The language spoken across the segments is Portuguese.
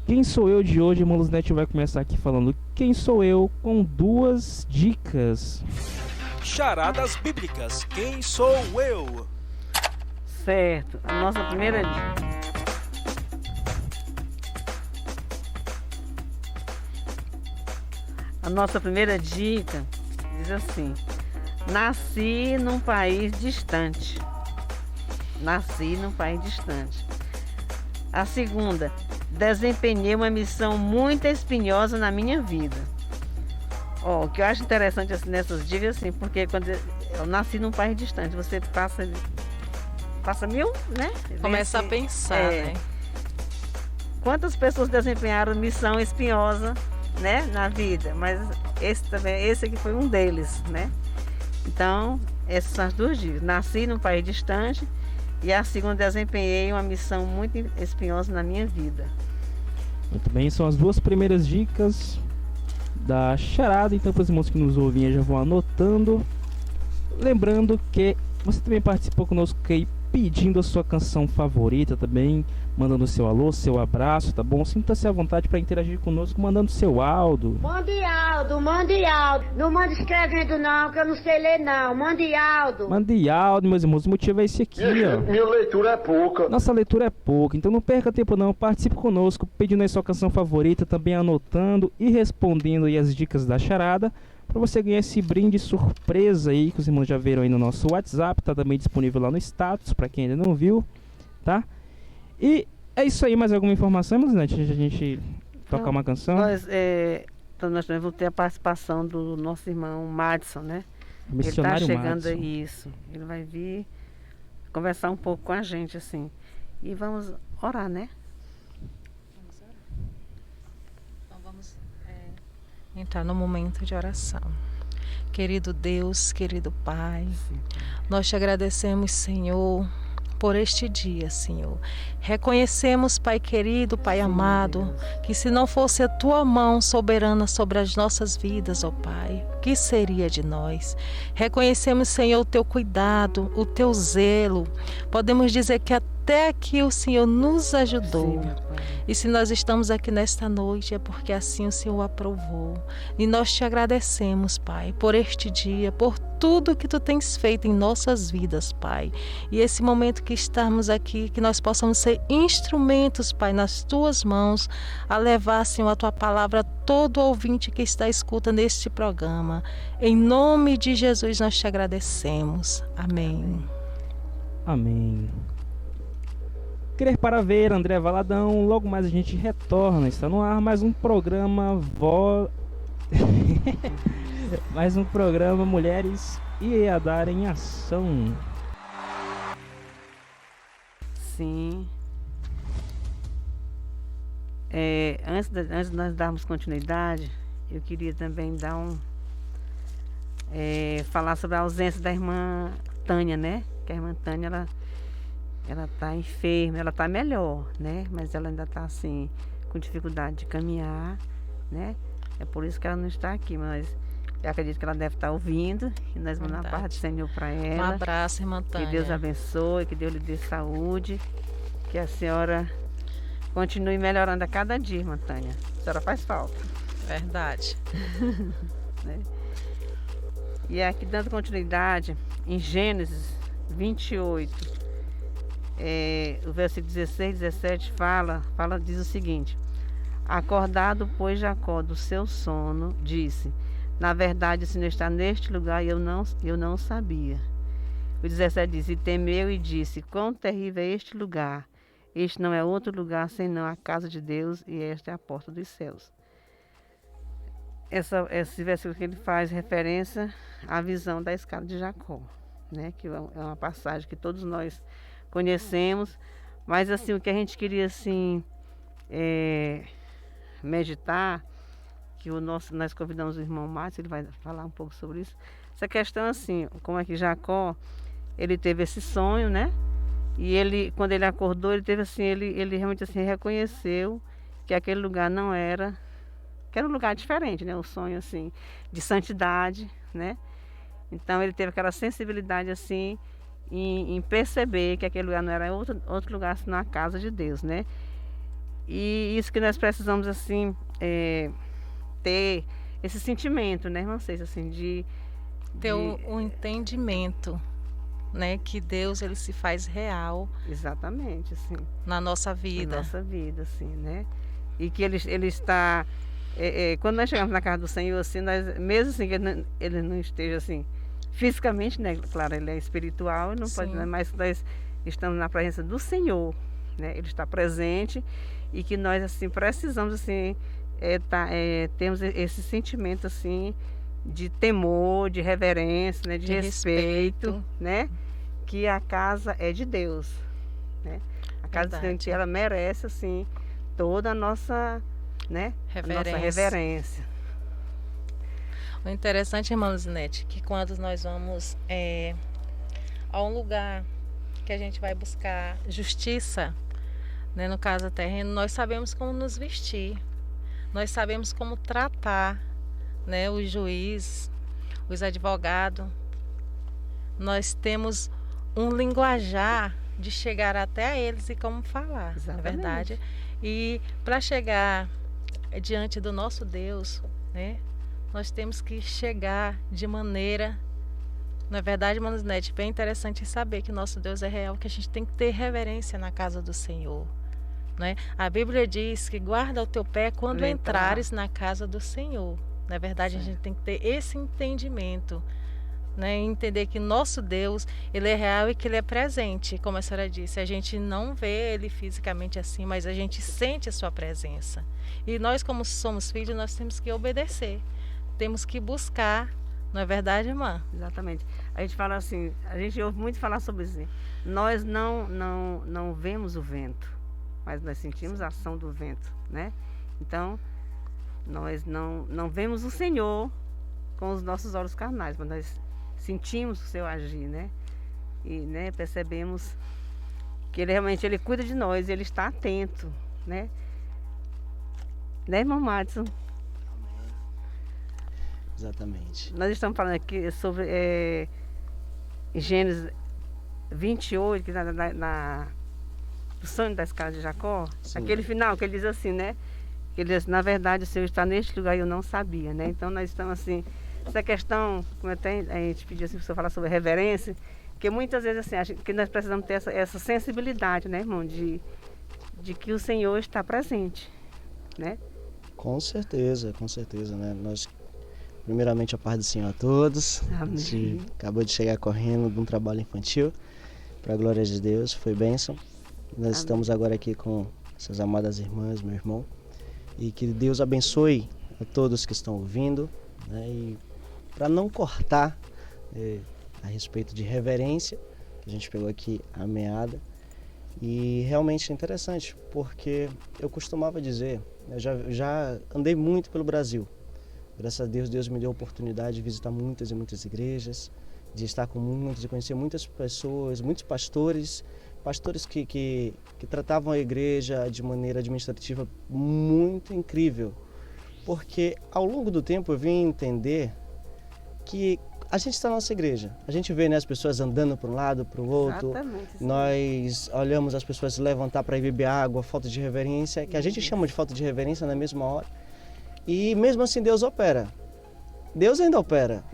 Quem sou eu de hoje, irmão Luzinete vai começar aqui falando quem sou eu com 2 dicas. Charadas bíblicas, quem sou eu? Certo, a nossa primeira dica. A nossa primeira dica diz assim: nasci num país distante. Nasci num país distante. A segunda, desempenhei uma missão muito espinhosa na minha vida. O que eu acho interessante assim, nessas dicas, assim, porque quando eu nasci num país distante, você passa mil, né? Começa a pensar, né? Quantas pessoas desempenharam missão espinhosa, né, na vida? Mas esse aqui foi um deles, né? Então, essas são as 2 dicas. Nasci num país distante e a segunda, desempenhei uma missão muito espinhosa na minha vida. Muito bem, são as 2 primeiras dicas da charada. Então, para os irmãos que nos ouvem, já vão anotando. Lembrando que você também participou conosco aí, pedindo a sua canção favorita também, mandando seu alô, seu abraço, tá bom? Sinta-se à vontade para interagir conosco, mandando seu áudio. Mande áudio, mande áudio. Não mande escrevendo não, que eu não sei ler não. Mande áudio. Mande áudio, meus irmãos. O motivo é esse aqui, ó. Minha leitura é pouca. Nossa leitura é pouca, então não perca tempo não. Participe conosco, pedindo aí sua canção favorita, também anotando e respondendo aí as dicas da charada, para você ganhar esse brinde surpresa aí, que os irmãos já viram aí no nosso WhatsApp. Tá também disponível lá no status, para quem ainda não viu, tá? E é isso aí. Mais alguma informação, irmãos, antes de a gente tocar uma canção? Então nós vamos ter a participação do nosso irmão Madison, né? Missionário ele está chegando Madison. aí, isso. Ele vai vir conversar um pouco com a gente, assim. E vamos orar, né? Então vamos entrar no momento de oração. Querido Deus, querido Pai, nós te agradecemos, Senhor, por este dia, Senhor. Reconhecemos, Pai querido, Pai amado, que se não fosse a tua mão soberana sobre as nossas vidas, ó Pai, o que seria de nós? Reconhecemos, Senhor, o teu cuidado, o teu zelo. Podemos dizer que até aqui o Senhor nos ajudou. E se nós estamos aqui nesta noite é porque assim o Senhor aprovou. E nós te agradecemos, Pai, por este dia, por tudo que tu tens feito em nossas vidas, Pai. E esse momento que estamos aqui, que nós possamos ser instrumentos, Pai, nas tuas mãos, a levar, Senhor, a tua palavra a todo ouvinte que está à escuta neste programa. Em nome de Jesus nós te agradecemos. Amém. Amém. Crer para ver, André Valadão. Logo mais a gente retorna. Está no ar mais um programa mais um programa Mulheres e EADAR em Ação. Sim. Antes de nós darmos continuidade, eu queria também falar sobre a ausência da irmã Tânia, né? Que a irmã Tânia, ela tá enferma, ela tá melhor, né? Mas ela ainda tá assim, com dificuldade de caminhar, né? É por isso que ela não está aqui, mas eu acredito que ela deve estar ouvindo. E nós vamos dar a parte do Senhor para ela. Um abraço, irmã Tânia. Que Deus abençoe, que Deus lhe dê saúde, que a senhora continue melhorando a cada dia, irmã Tânia. A senhora faz falta. Verdade. Né? E aqui, dando continuidade, em Gênesis 28, o versículo 16, 17 diz o seguinte: acordado, pois, Jacó do seu sono, disse: na verdade, o Senhor está neste lugar e eu não sabia. O 17 diz: e temeu e disse: quão terrível é este lugar! Este não é outro lugar senão a casa de Deus, e esta é a porta dos céus. Esse versículo que ele faz referência à visão da escada de Jacó, né? Que é uma passagem que todos nós conhecemos, mas assim, o que a gente queria assim meditar, que nós convidamos o irmão Márcio, ele vai falar um pouco sobre isso. Essa questão assim, como é que Jacó, ele teve esse sonho, né? E ele, quando ele acordou, ele teve assim, ele realmente assim reconheceu que aquele lugar não era, que era um lugar diferente, né? Um sonho assim de santidade, né? Então ele teve aquela sensibilidade assim em perceber que aquele lugar não era outro lugar senão a casa de Deus, né? E isso que nós precisamos, assim, ter esse sentimento, né, irmã Cêcia, assim, de Ter um entendimento, né, que Deus ele se faz real exatamente, assim, na nossa na vida. nossa vida, assim, né? E que ele está, quando nós chegamos na casa do Senhor, assim, nós, mesmo assim que ele não esteja, assim, fisicamente, né? Claro, ele é espiritual e não pode, Sim. né, mas nós estamos na presença do Senhor, né? Ele está presente e que nós, assim, precisamos, assim, temos esse sentimento, assim, de temor, de reverência, né? De respeito, né? Que a casa é de Deus, né? A casa do Senhor, que ela merece, assim, toda a nossa, né? A nossa reverência. O interessante, irmã Luzinete, que quando nós vamos a um lugar que a gente vai buscar justiça, né, no caso terreno, nós sabemos como nos vestir, nós sabemos como tratar, né, os juízes, os advogados. Nós temos um linguajar de chegar até a eles e como falar, Exatamente. na verdade. E para chegar diante do nosso Deus, né, nós temos que chegar de maneira, na verdade, Manusnet, bem interessante saber que nosso Deus é real, que a gente tem que ter reverência na casa do Senhor, né? A Bíblia diz que guarda o teu pé quando entrares na casa do Senhor. Na verdade, a gente tem que ter esse entendimento, né? Entender que nosso Deus, ele é real e que ele é presente, como a senhora disse. A gente não vê ele fisicamente assim, mas a gente sente a sua presença. E nós, como somos filhos, nós temos que obedecer. Temos que buscar, não é verdade, irmã? Exatamente. A gente fala assim, a gente ouve muito falar sobre isso. Nós não vemos o vento, mas nós sentimos a ação do vento, né? Então, nós não vemos o Senhor com os nossos olhos carnais, mas nós sentimos o seu agir, né? E, né, percebemos que ele realmente ele cuida de nós, ele está atento, né? Né, irmão Madison? Exatamente. Nós estamos falando aqui sobre Gênesis 28, que do sonho da escada de Jacó. Sim. Aquele final que ele diz assim, né? Que ele diz, na verdade, o Senhor está neste lugar e eu não sabia, né? Então nós estamos assim, essa questão, como até a gente pediu assim, para o senhor falar sobre reverência, que muitas vezes assim, que nós precisamos ter essa sensibilidade, né, irmão? De que o Senhor está presente, né? Com certeza, né? Nós, primeiramente, a paz do Senhor a todos. Amém. A gente acabou de chegar correndo de um trabalho infantil, para a glória de Deus, foi bênção. Nós Amém. Estamos agora aqui com essas amadas irmãs, meu irmão, e que Deus abençoe a todos que estão ouvindo, né? E para não cortar a respeito de reverência, que a gente pegou aqui a meada, e realmente é interessante, porque eu costumava dizer, eu já andei muito pelo Brasil. Graças a Deus, Deus me deu a oportunidade de visitar muitas e muitas igrejas, de estar com muitos, de conhecer muitas pessoas, muitos pastores que tratavam a igreja de maneira administrativa muito incrível. Porque ao longo do tempo eu vim entender que a gente está na nossa igreja, a gente vê, né, as pessoas andando para um lado, para o outro. Exatamente, nós olhamos as pessoas se levantar para ir beber água, falta de reverência, que a gente chama de falta de reverência na mesma hora. E mesmo assim Deus opera. Deus ainda opera.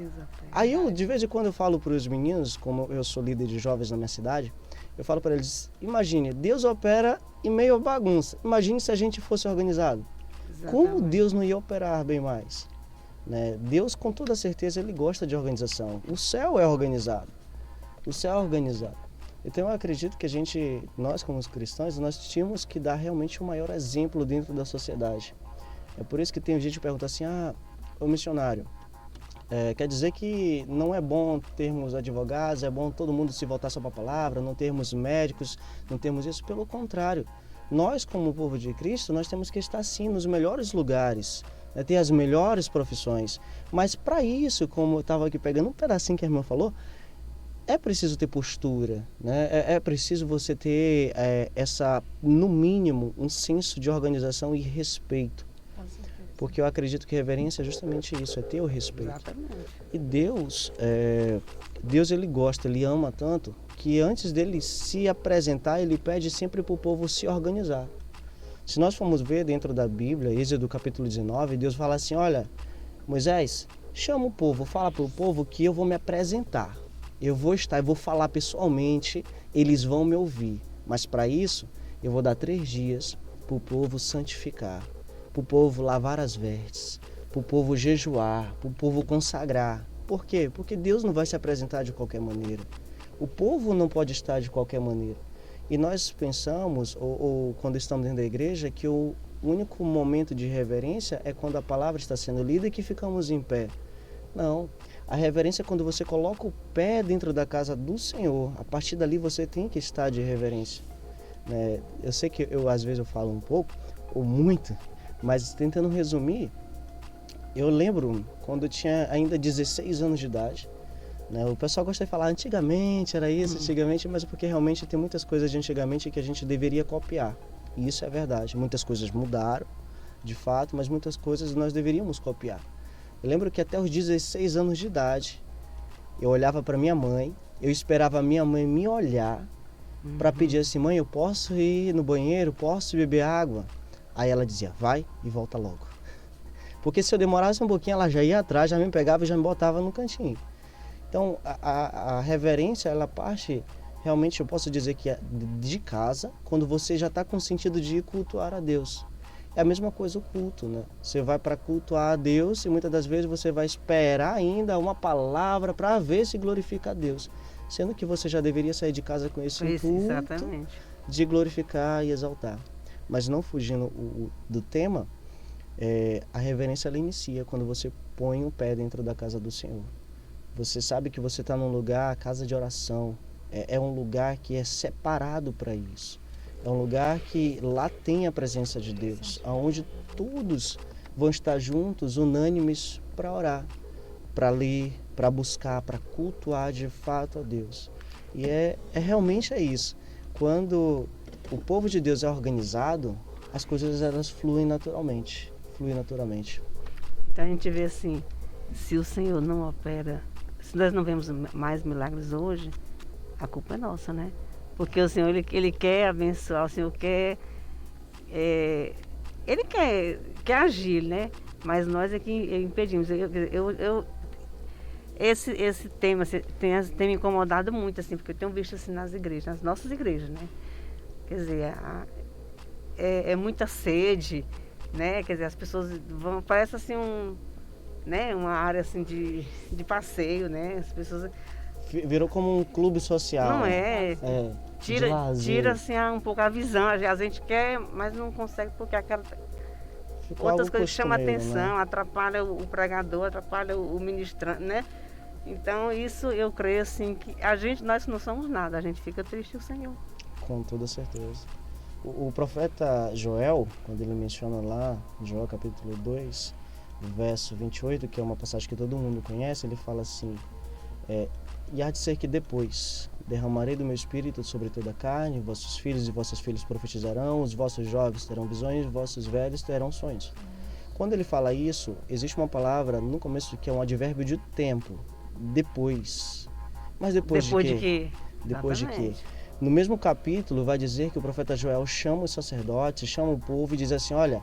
Aí eu, de vez em quando, eu falo para os meninos, como eu sou líder de jovens na minha cidade, eu falo para eles, imagine, Deus opera em meio à bagunça. Imagine se a gente fosse organizado. Exatamente. Como Deus não ia operar bem mais? Né? Deus, com toda certeza, ele gosta de organização. O céu é organizado. O céu é organizado. Então eu acredito que nós como cristãos, nós tínhamos que dar realmente o maior exemplo dentro da sociedade. É por isso que tem gente que pergunta assim, ô missionário, quer dizer que não é bom termos advogados, é bom todo mundo se voltar só para a palavra, não termos médicos, não termos isso? Pelo contrário, nós como povo de Cristo, nós temos que estar sim nos melhores lugares, né, ter as melhores profissões. Mas para isso, como eu estava aqui pegando um pedacinho que a irmã falou, é preciso ter postura, né? É preciso você ter no mínimo, um senso de organização e respeito. Porque eu acredito que reverência é justamente isso, é ter o respeito. Exatamente. E Deus ele gosta, ele ama tanto, que antes dele se apresentar, ele pede sempre para o povo se organizar. Se nós formos ver dentro da Bíblia, Êxodo capítulo 19, Deus fala assim, olha, Moisés, chama o povo, fala para o povo que eu vou me apresentar. Eu vou falar pessoalmente, eles vão me ouvir. Mas para isso, eu vou dar 3 dias para o povo santificar, para o povo lavar as vestes, para o povo jejuar, para o povo consagrar. Por quê? Porque Deus não vai se apresentar de qualquer maneira. O povo não pode estar de qualquer maneira. E nós pensamos, ou quando estamos dentro da igreja, que o único momento de reverência é quando a palavra está sendo lida e que ficamos em pé. Não. A reverência é quando você coloca o pé dentro da casa do Senhor. A partir dali você tem que estar de reverência. Eu sei que às vezes eu falo um pouco, ou muito, mas tentando resumir, eu lembro quando eu tinha ainda 16 anos de idade, o pessoal gosta de falar antigamente, era isso, antigamente, mas é porque realmente tem muitas coisas de antigamente que a gente deveria copiar. E isso é verdade. Muitas coisas mudaram, de fato, mas muitas coisas nós deveríamos copiar. Eu lembro que até os 16 anos de idade, eu olhava para minha mãe, eu esperava a minha mãe me olhar para pedir assim, mãe, eu posso ir no banheiro, posso beber água? Aí ela dizia, vai e volta logo. Porque se eu demorasse um pouquinho, ela já ia atrás, já me pegava e já me botava no cantinho. Então, a reverência, ela parte, realmente eu posso dizer que é de casa, quando você já está com o sentido de ir cultuar a Deus. É a mesma coisa o culto, né? Você vai para cultuar a Deus e muitas das vezes você vai esperar ainda uma palavra para ver se glorifica a Deus. Sendo que você já deveria sair de casa com esse intuito de glorificar e exaltar. Mas não fugindo do tema, a reverência ela inicia quando você põe o pé dentro da casa do Senhor. Você sabe que você está num lugar, casa de oração, é um lugar que é separado para isso. É um lugar que lá tem a presença de Deus, onde todos vão estar juntos, unânimes, para orar, para ler, para buscar, para cultuar de fato a Deus. E realmente é isso. Quando o povo de Deus é organizado, as coisas elas fluem naturalmente. Então a gente vê assim, se o Senhor não opera, se nós não vemos mais milagres hoje, a culpa é nossa, né? Porque o Senhor, ele quer abençoar, o Senhor quer, ele quer agir, né? Mas nós é que impedimos. Esse tema tem me incomodado muito, assim, porque eu tenho visto assim nas igrejas, nas nossas igrejas, né? Quer dizer, é muita sede, né? Quer dizer, as pessoas vão, parece assim uma área assim de passeio, né? As pessoas virou como um clube social. Não é? Tira assim um pouco a visão. A gente quer, mas não consegue porque outras coisas chamam a atenção, né? Atrapalha o pregador, atrapalha o ministrante, né? Então isso eu creio assim que nós não somos nada, a gente fica triste o Senhor. Com toda certeza. O profeta Joel, quando ele menciona lá, Joel capítulo 2, verso 28, que é uma passagem que todo mundo conhece, ele fala assim, e há de ser que depois derramarei do meu espírito sobre toda a carne, vossos filhos e vossas filhas profetizarão, os vossos jovens terão visões, vossos velhos terão sonhos. Quando ele fala isso, existe uma palavra no começo que é um advérbio de tempo, depois. Mas depois de quê? Depois de quê? No mesmo capítulo vai dizer que o profeta Joel chama os sacerdotes, chama o povo e diz assim, olha,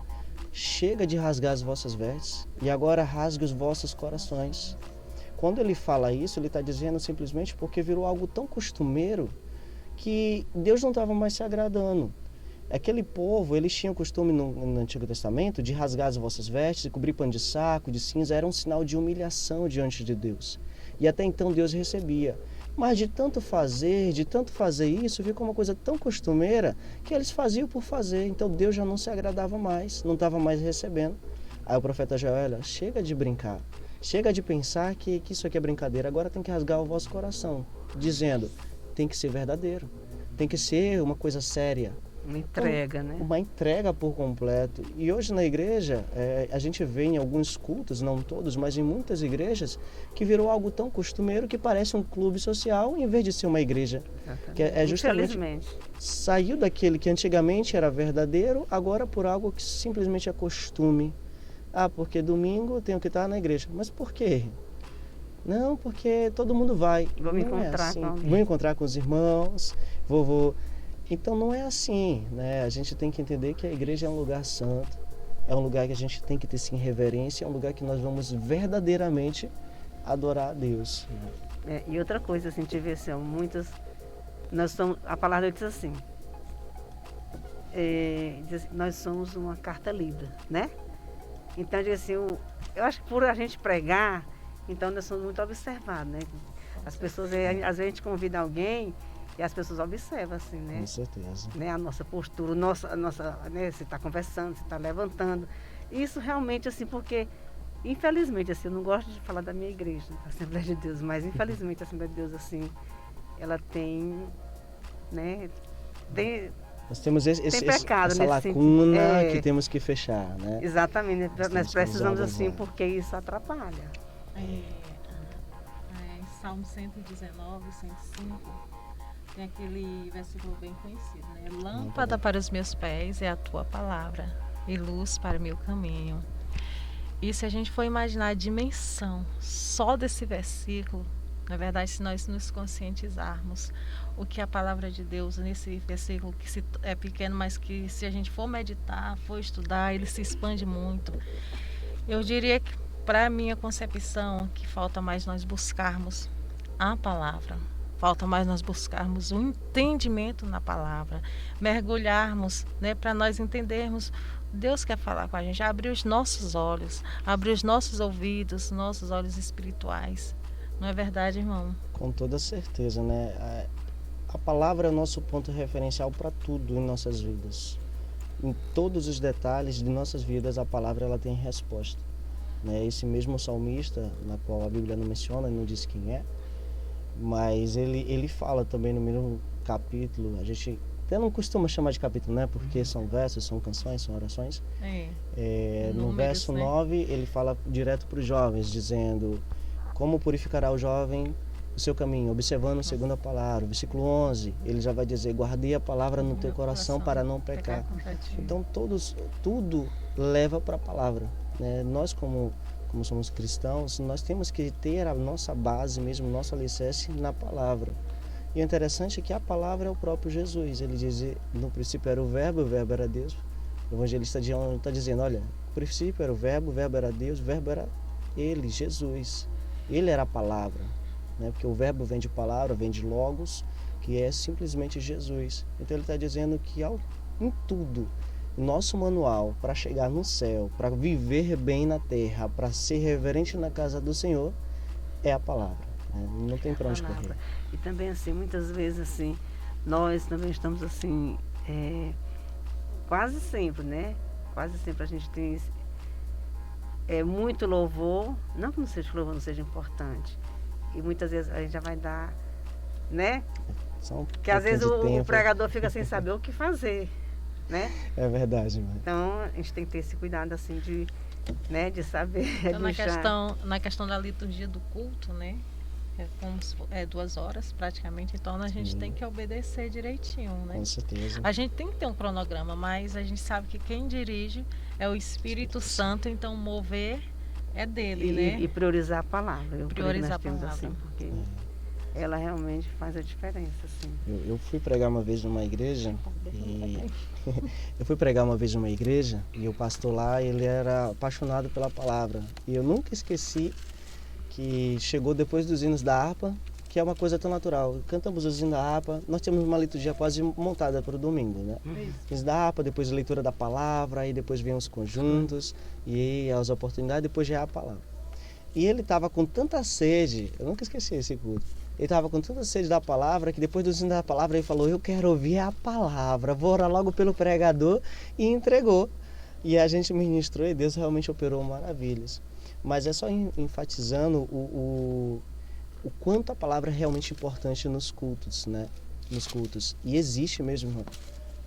chega de rasgar as vossas vestes e agora rasgue os vossos corações. Quando ele fala isso, ele está dizendo simplesmente porque virou algo tão costumeiro que Deus não estava mais se agradando. Aquele povo, eles tinham o costume no Antigo Testamento de rasgar as vossas vestes e cobrir pano de saco, de cinza, era um sinal de humilhação diante de Deus. E até então Deus recebia. Mas de tanto fazer isso, ficou uma coisa tão costumeira que eles faziam por fazer. Então Deus já não se agradava mais, não estava mais recebendo. Aí o profeta Joel, chega de brincar, chega de pensar que isso aqui é brincadeira, agora tem que rasgar o vosso coração, dizendo, tem que ser verdadeiro, tem que ser uma coisa séria. Uma entrega, né? Uma entrega por completo. E hoje na igreja, a gente vê em alguns cultos, não todos, mas em muitas igrejas, que virou algo tão costumeiro que parece um clube social em vez de ser uma igreja. Que é justamente saiu daquele que antigamente era verdadeiro, agora por algo que simplesmente é costume. Ah, porque domingo eu tenho que estar na igreja. Mas por quê? Não, porque todo mundo vai. Vou me encontrar com alguém. Vou encontrar com os irmãos, vou. Então não é assim, né? A gente tem que entender que a igreja é um lugar santo, é um lugar que a gente tem que ter sim reverência, é um lugar que nós vamos verdadeiramente adorar a Deus. E outra coisa, assim, a gente vê assim, ó, muitas. A palavra diz assim, nós somos uma carta lida, né? Então, diz assim, eu acho que por a gente pregar, então nós somos muito observados, né? As pessoas, às vezes a gente convida alguém e as pessoas observam, assim, né? Com certeza. Né? A nossa postura, a nossa, né? Você está conversando, você está levantando. Isso realmente, assim, porque, infelizmente, assim, eu não gosto de falar da minha igreja, da Assembleia de Deus, mas infelizmente a Assembleia de Deus, assim, ela tem, né? Nós temos pecado essa nesse lacuna que temos que fechar, né? Exatamente, nós precisamos assim, organizar. porque isso atrapalha. Em Salmo 119, 105, tem aquele versículo bem conhecido, né? Lâmpada para os meus pés é a tua palavra e luz para o meu caminho. E se a gente for imaginar a dimensão só desse versículo, na verdade, se nós nos conscientizarmos o que a palavra de Deus nesse versículo, que é pequeno, mas que se a gente for meditar, for estudar, ele se expande muito. Eu diria que, para a minha concepção, que falta mais nós buscarmos a palavra, falta mais nós buscarmos o entendimento na palavra, mergulharmos, né, para nós entendermos. Deus quer falar com a gente, abrir os nossos olhos, abrir os nossos ouvidos, nossos olhos espirituais. Não é verdade, irmão? Com toda certeza, né? A palavra é o nosso ponto referencial para tudo em nossas vidas. Em todos os detalhes de nossas vidas, a palavra ela tem resposta. Né? Esse mesmo salmista, na qual a Bíblia não menciona, não diz quem é, mas ele fala também no mesmo capítulo, a gente até não costuma chamar de capítulo, né? Porque são versos, são canções, são orações. No verso 9, ele fala direto para os jovens, dizendo: como purificará o jovem o seu caminho, observando segundo a palavra. Versículo 11, ele já vai dizer: guardei a palavra no teu coração para não pecar. Então tudo leva para a palavra, né? Nós como somos cristãos, nós temos que ter a nossa base mesmo, nosso alicerce na palavra. E o interessante é que a palavra é o próprio Jesus. Ele diz: no princípio era o verbo era Deus. O evangelista João está dizendo: olha, no princípio era o verbo era Deus, o verbo era ele, Jesus. Ele era a palavra, né? Porque o verbo vem de palavra, vem de logos, que é simplesmente Jesus. Então ele está dizendo que em tudo, nosso manual para chegar no céu, para viver bem na terra, para ser reverente na casa do Senhor, é a palavra, né? Não tem para onde correr. E também assim, muitas vezes assim, nós também estamos assim, quase sempre, né? Quase sempre a gente tem muito louvor, não que o louvor não seja importante, e muitas vezes a gente já vai dar, né? Porque às vezes o pregador fica sem saber o que fazer, né? É verdade, mãe. Então a gente tem que ter esse cuidado assim de saber. Então, na questão da liturgia do culto, né? É 2 horas praticamente, então a gente tem que obedecer direitinho, né? Com certeza. A gente tem que ter um cronograma, mas a gente sabe que quem dirige é o Espírito Santo, então o mover é dele, né? E priorizar a palavra. Priorizar a palavra. Assim, porque ela realmente faz a diferença, assim. Eu fui pregar uma vez numa igreja e o pastor lá, ele era apaixonado pela palavra. E eu nunca esqueci que chegou depois dos hinos da harpa, que é uma coisa tão natural. Cantamos os hinos da harpa, nós temos uma liturgia quase montada para o domingo, né? Hinos da harpa, depois a leitura da palavra, aí depois vem os conjuntos, e as oportunidades, depois já é a palavra. E ele estava com tanta sede, eu nunca esqueci esse culto, ele estava com tanta sede da palavra, que depois dos hinos da palavra ele falou: eu quero ouvir a palavra, vou orar logo pelo pregador, e entregou. E a gente ministrou e Deus realmente operou maravilhas. Mas é só enfatizando o quanto a palavra é realmente importante nos cultos, né? Nos cultos. E existe mesmo,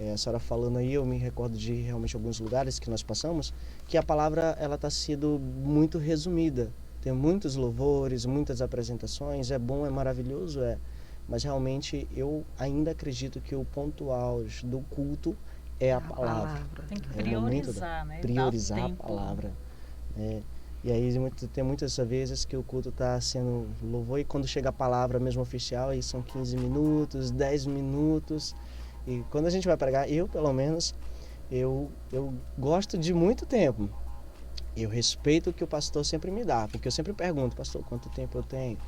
a senhora falando aí, eu me recordo de realmente alguns lugares que nós passamos, que a palavra ela está sendo muito resumida. Tem muitos louvores, muitas apresentações, é bom, é maravilhoso, mas realmente eu ainda acredito que o ponto auge do culto é a palavra. Tem que priorizar, né? Priorizar a palavra. E aí tem muitas vezes que o culto está sendo louvor e quando chega a palavra mesmo oficial, aí são 15 minutos, 10 minutos E quando a gente vai pregar, eu pelo menos, eu gosto de muito tempo. Eu respeito o que o pastor sempre me dá, porque eu sempre pergunto, pastor, quanto tempo eu tenho?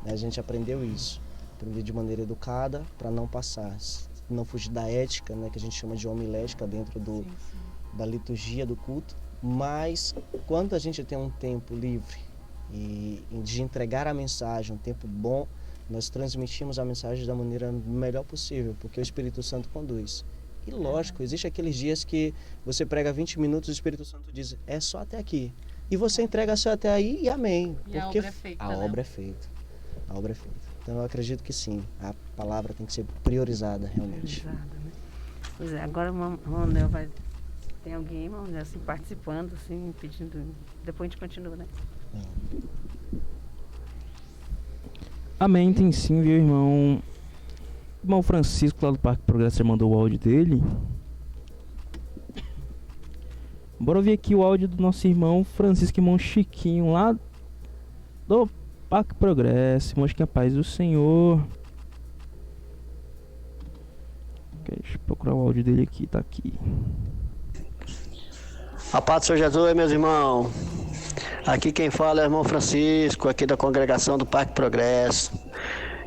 A gente aprendeu isso, aprender de maneira educada para não passar, não fugir da ética, né, que a gente chama de homilética dentro da liturgia do culto. Mas quando a gente tem um tempo livre e de entregar a mensagem, um tempo bom, nós transmitimos a mensagem da maneira melhor possível, porque o Espírito Santo conduz. E lógico, existe aqueles dias que você prega 20 minutos e o Espírito Santo diz, é só até aqui. E você entrega só até aí e amém. E porque a obra é feita, a né? obra é feita. A obra é feita. Então eu acredito que sim, a palavra tem que ser priorizada realmente. Priorizada, né? Pois é, agora o Manuel vai... Tem alguém, Manuel, assim, participando, assim, pedindo... Depois a gente continua, né? Amém, tem sim, viu, irmão? Irmão Francisco, lá do Parque Progresso, mandou o áudio dele. Bora ouvir aqui o áudio do nosso irmão Francisco, irmão Chiquinho, lá do Parque Progresso. Irmão, que a paz do Senhor. Deixa eu procurar o áudio dele aqui, tá aqui. A paz do Senhor Jesus, meus irmãos. Aqui quem fala é o irmão Francisco, aqui da congregação do Parque Progresso.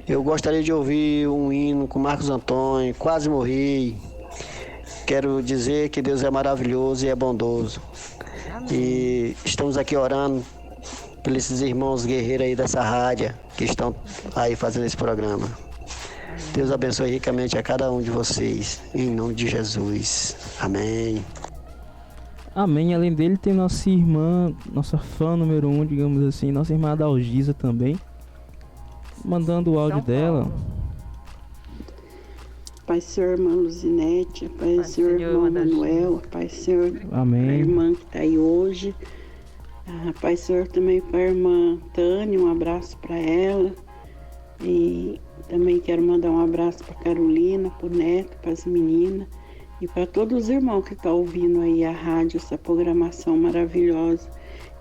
Eu gostaria de ouvir um hino com Marcos Antônio, Quase Morri. Quero dizer que Deus é maravilhoso e é bondoso. E estamos aqui orando por esses irmãos guerreiros aí dessa rádio que estão aí fazendo esse programa. Deus abençoe ricamente a cada um de vocês, em nome de Jesus. Amém. Amém. Além dele tem nossa irmã, nossa fã número 1, digamos assim, nossa irmã Adalgisa também, mandando o áudio dela. Pai Senhor, irmã Luzinete, Pai Senhor, irmão Manuel, Pai Senhor, Amém. a irmã que está aí hoje, Pai Senhor também para a irmã Tânia, um abraço para ela, e também quero mandar um abraço para Carolina, para o Neto, para as meninas, e para todos os irmãos que estão ouvindo aí a rádio, essa programação maravilhosa,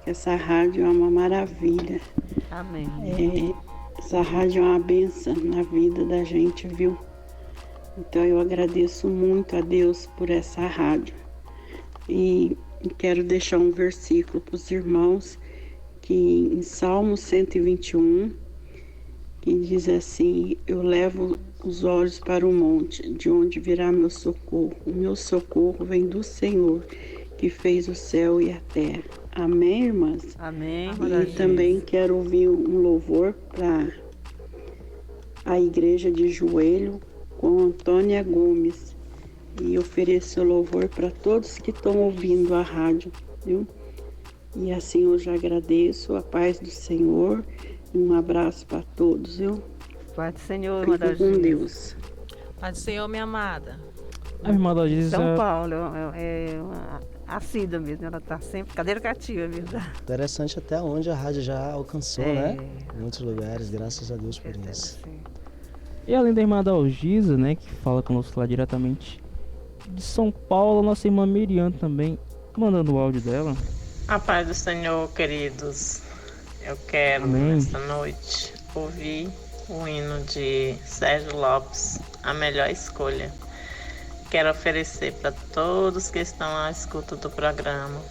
que essa rádio é uma maravilha. Amém. Essa rádio é uma bênção na vida da gente, viu? Então eu agradeço muito a Deus por essa rádio. E quero deixar um versículo para os irmãos, que em Salmo 121, que diz assim: eu levo os olhos para o monte, de onde virá meu socorro. O meu socorro vem do Senhor, que fez o céu e a terra. Amém, irmãs? Amém. E também quero ouvir um louvor para a igreja de joelho, com Antônia Gomes, e ofereço louvor para todos que estão ouvindo a rádio, viu? E assim eu já agradeço a paz do Senhor, um abraço para todos, viu? Paz do Senhor, Fica com Deus. Paz do Senhor, minha amada. A irmã Adalgisa... São Paulo é uma assídua mesmo, ela tá sempre cadeira cativa mesmo. Interessante até onde a rádio já alcançou, né? Em muitos lugares, graças a Deus por isso. E além da irmã Adalgisa, né, que fala conosco lá diretamente de São Paulo, nossa irmã Miriam também, mandando o áudio dela. A paz do Senhor, queridos. Eu quero, nesta noite, ouvir o hino de Sérgio Lopes, A Melhor Escolha. Quero oferecer para todos que estão à escuta do programa,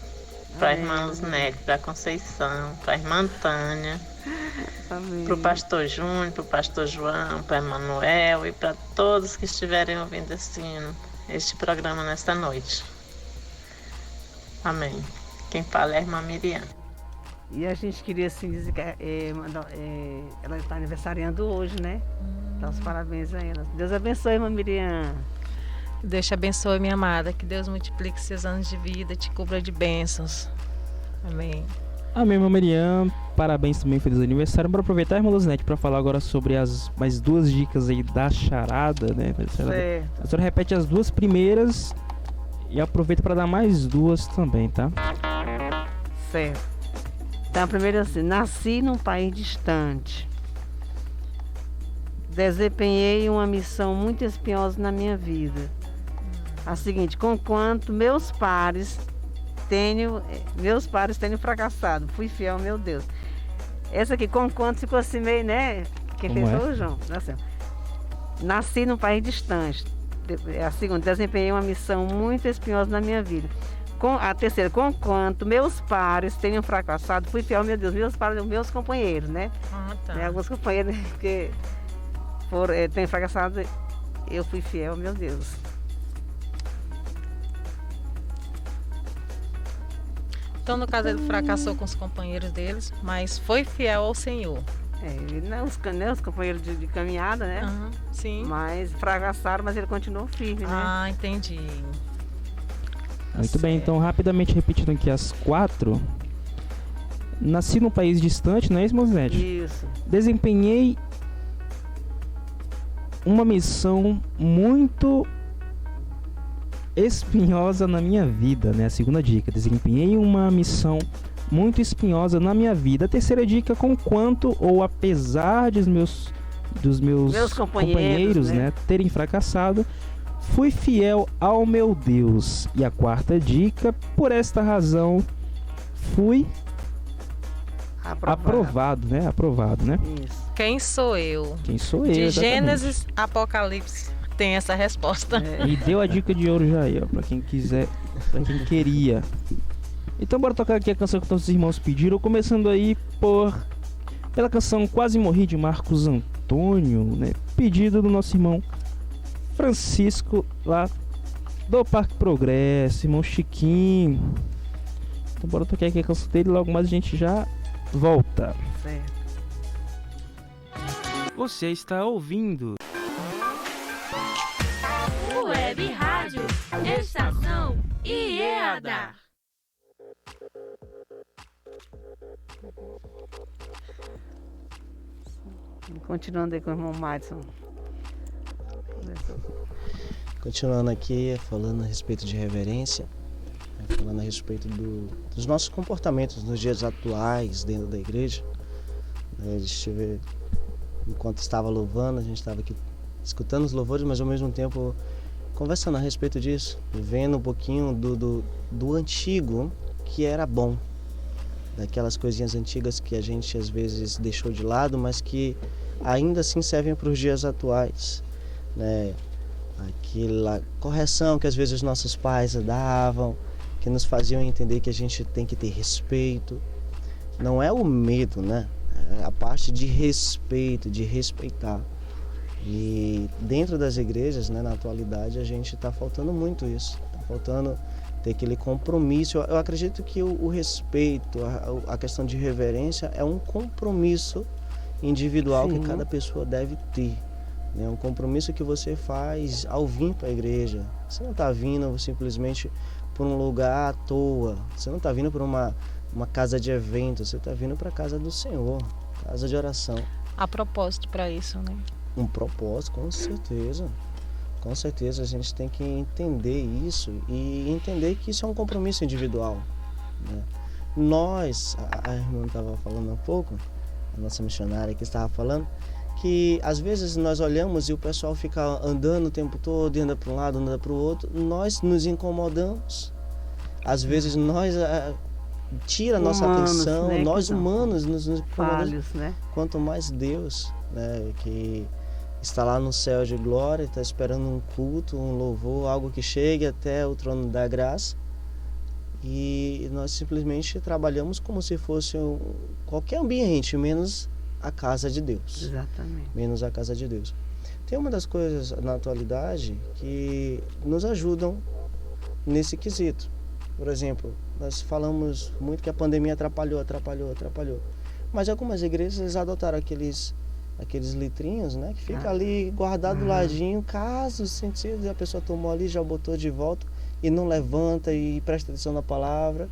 para a irmã Luzinete, para a Conceição, para a irmã Tânia, para o pastor Júnior, para o pastor João, para Emanuel e para todos que estiverem ouvindo este programa nesta noite. Amém. Quem fala é a irmã Miriam. E a gente queria assim dizer que ela está aniversariando hoje, né? Então os parabéns a ela. Deus abençoe, irmã Miriam. Deus te abençoe, minha amada. Que Deus multiplique seus anos de vida, te cubra de bênçãos. Amém. Amém, irmã Miriam. Parabéns também, feliz aniversário. Bora aproveitar, irmã Luzinete, para falar agora sobre as mais duas dicas aí da charada, né? A senhora repete as duas primeiras e aproveita para dar mais duas também, tá? Certo. Então, a primeira é assim: nasci num país distante. Desempenhei uma missão muito espinhosa na minha vida. A seguinte: conquanto meus pares tenho fracassado, fui fiel, meu Deus. Essa aqui, conquanto, ficou assim meio, né? Quem fez foi o João. Assim, nasci num país distante. A segunda, desempenhei uma missão muito espinhosa na minha vida. A terceira, conquanto meus pares tenham fracassado, fui fiel, meu Deus, meus pares, meus companheiros, né? Tá. Alguns companheiros que têm fracassado, eu fui fiel, meu Deus. Então, no caso, ele fracassou com os companheiros deles, mas foi fiel ao Senhor. Os companheiros de caminhada, né? Sim. Mas fracassaram, mas ele continuou firme, né? Entendi. Muito bem, então rapidamente repetindo aqui as 4. Nasci num país distante, não é isso, Mosete? Isso. Desempenhei uma missão muito espinhosa na minha vida, né? A segunda dica, desempenhei uma missão muito espinhosa na minha vida. A terceira dica, conquanto ou apesar dos meus companheiros, né, terem fracassado, fui fiel ao meu Deus. E a quarta dica, por esta razão, fui aprovado, né? Aprovado, né? Isso. Quem sou eu? Quem sou eu? De exatamente. Gênesis, Apocalipse, tem essa resposta. E deu a dica de ouro já aí, ó, pra quem quiser, pra quem queria. Então bora tocar aqui a canção que nossos irmãos pediram, começando aí pela canção Quase Morri, de Marcos Antônio, né? Pedido do nosso irmão Francisco, lá do Parque Progresso, irmão Chiquinho. Então bora tocar aqui a canção dele, logo mais a gente já volta. Certo. Você está ouvindo Web Rádio Estação IEADA. Continuando aí com o irmão Madison. Continuando aqui, falando a respeito de reverência, falando a respeito dos nossos comportamentos nos dias atuais dentro da igreja. Enquanto estava louvando, a gente estava aqui escutando os louvores, mas ao mesmo tempo conversando a respeito disso, vendo um pouquinho do antigo que era bom, daquelas coisinhas antigas que a gente às vezes deixou de lado, mas que ainda assim servem para os dias atuais, né? Aquela correção que às vezes os nossos pais davam, que nos faziam entender que a gente tem que ter respeito. Não é o medo, né? É a parte de respeito, de respeitar. E dentro das igrejas, né, na atualidade, a gente está faltando muito isso. Está faltando ter aquele compromisso. Eu acredito que o respeito, a questão de reverência é um compromisso individual. Sim, que cada pessoa deve ter. É um compromisso que você faz ao vir para a igreja. Você não está vindo simplesmente por um lugar à toa. Você não está vindo para uma casa de evento. Você está vindo para a casa do Senhor, casa de oração. Há propósito para isso, né? Um propósito, com certeza. Com certeza a gente tem que entender isso e entender que isso é um compromisso individual, né? Nós, a irmã estava falando há pouco, a nossa missionária que estava falando, que às vezes nós olhamos e o pessoal fica andando o tempo todo, anda para um lado, anda para o outro, nós nos incomodamos. Às vezes nós tira a nossa atenção, né? Nós humanos nos incomodamos. Falhos, né? Quanto mais Deus, né, que está lá no céu de glória, está esperando um culto, um louvor, algo que chegue até o trono da graça. E nós simplesmente trabalhamos como se fosse qualquer ambiente, menos a casa de Deus. Exatamente. Menos a casa de Deus. Tem uma das coisas na atualidade que nos ajudam nesse quesito. Por exemplo, nós falamos muito que a pandemia atrapalhou. Mas algumas igrejas adotaram aqueles litrinhos, né, que fica ali guardado do ladinho, caso sentido, a pessoa tomou ali, já botou de volta e não levanta e presta atenção na palavra.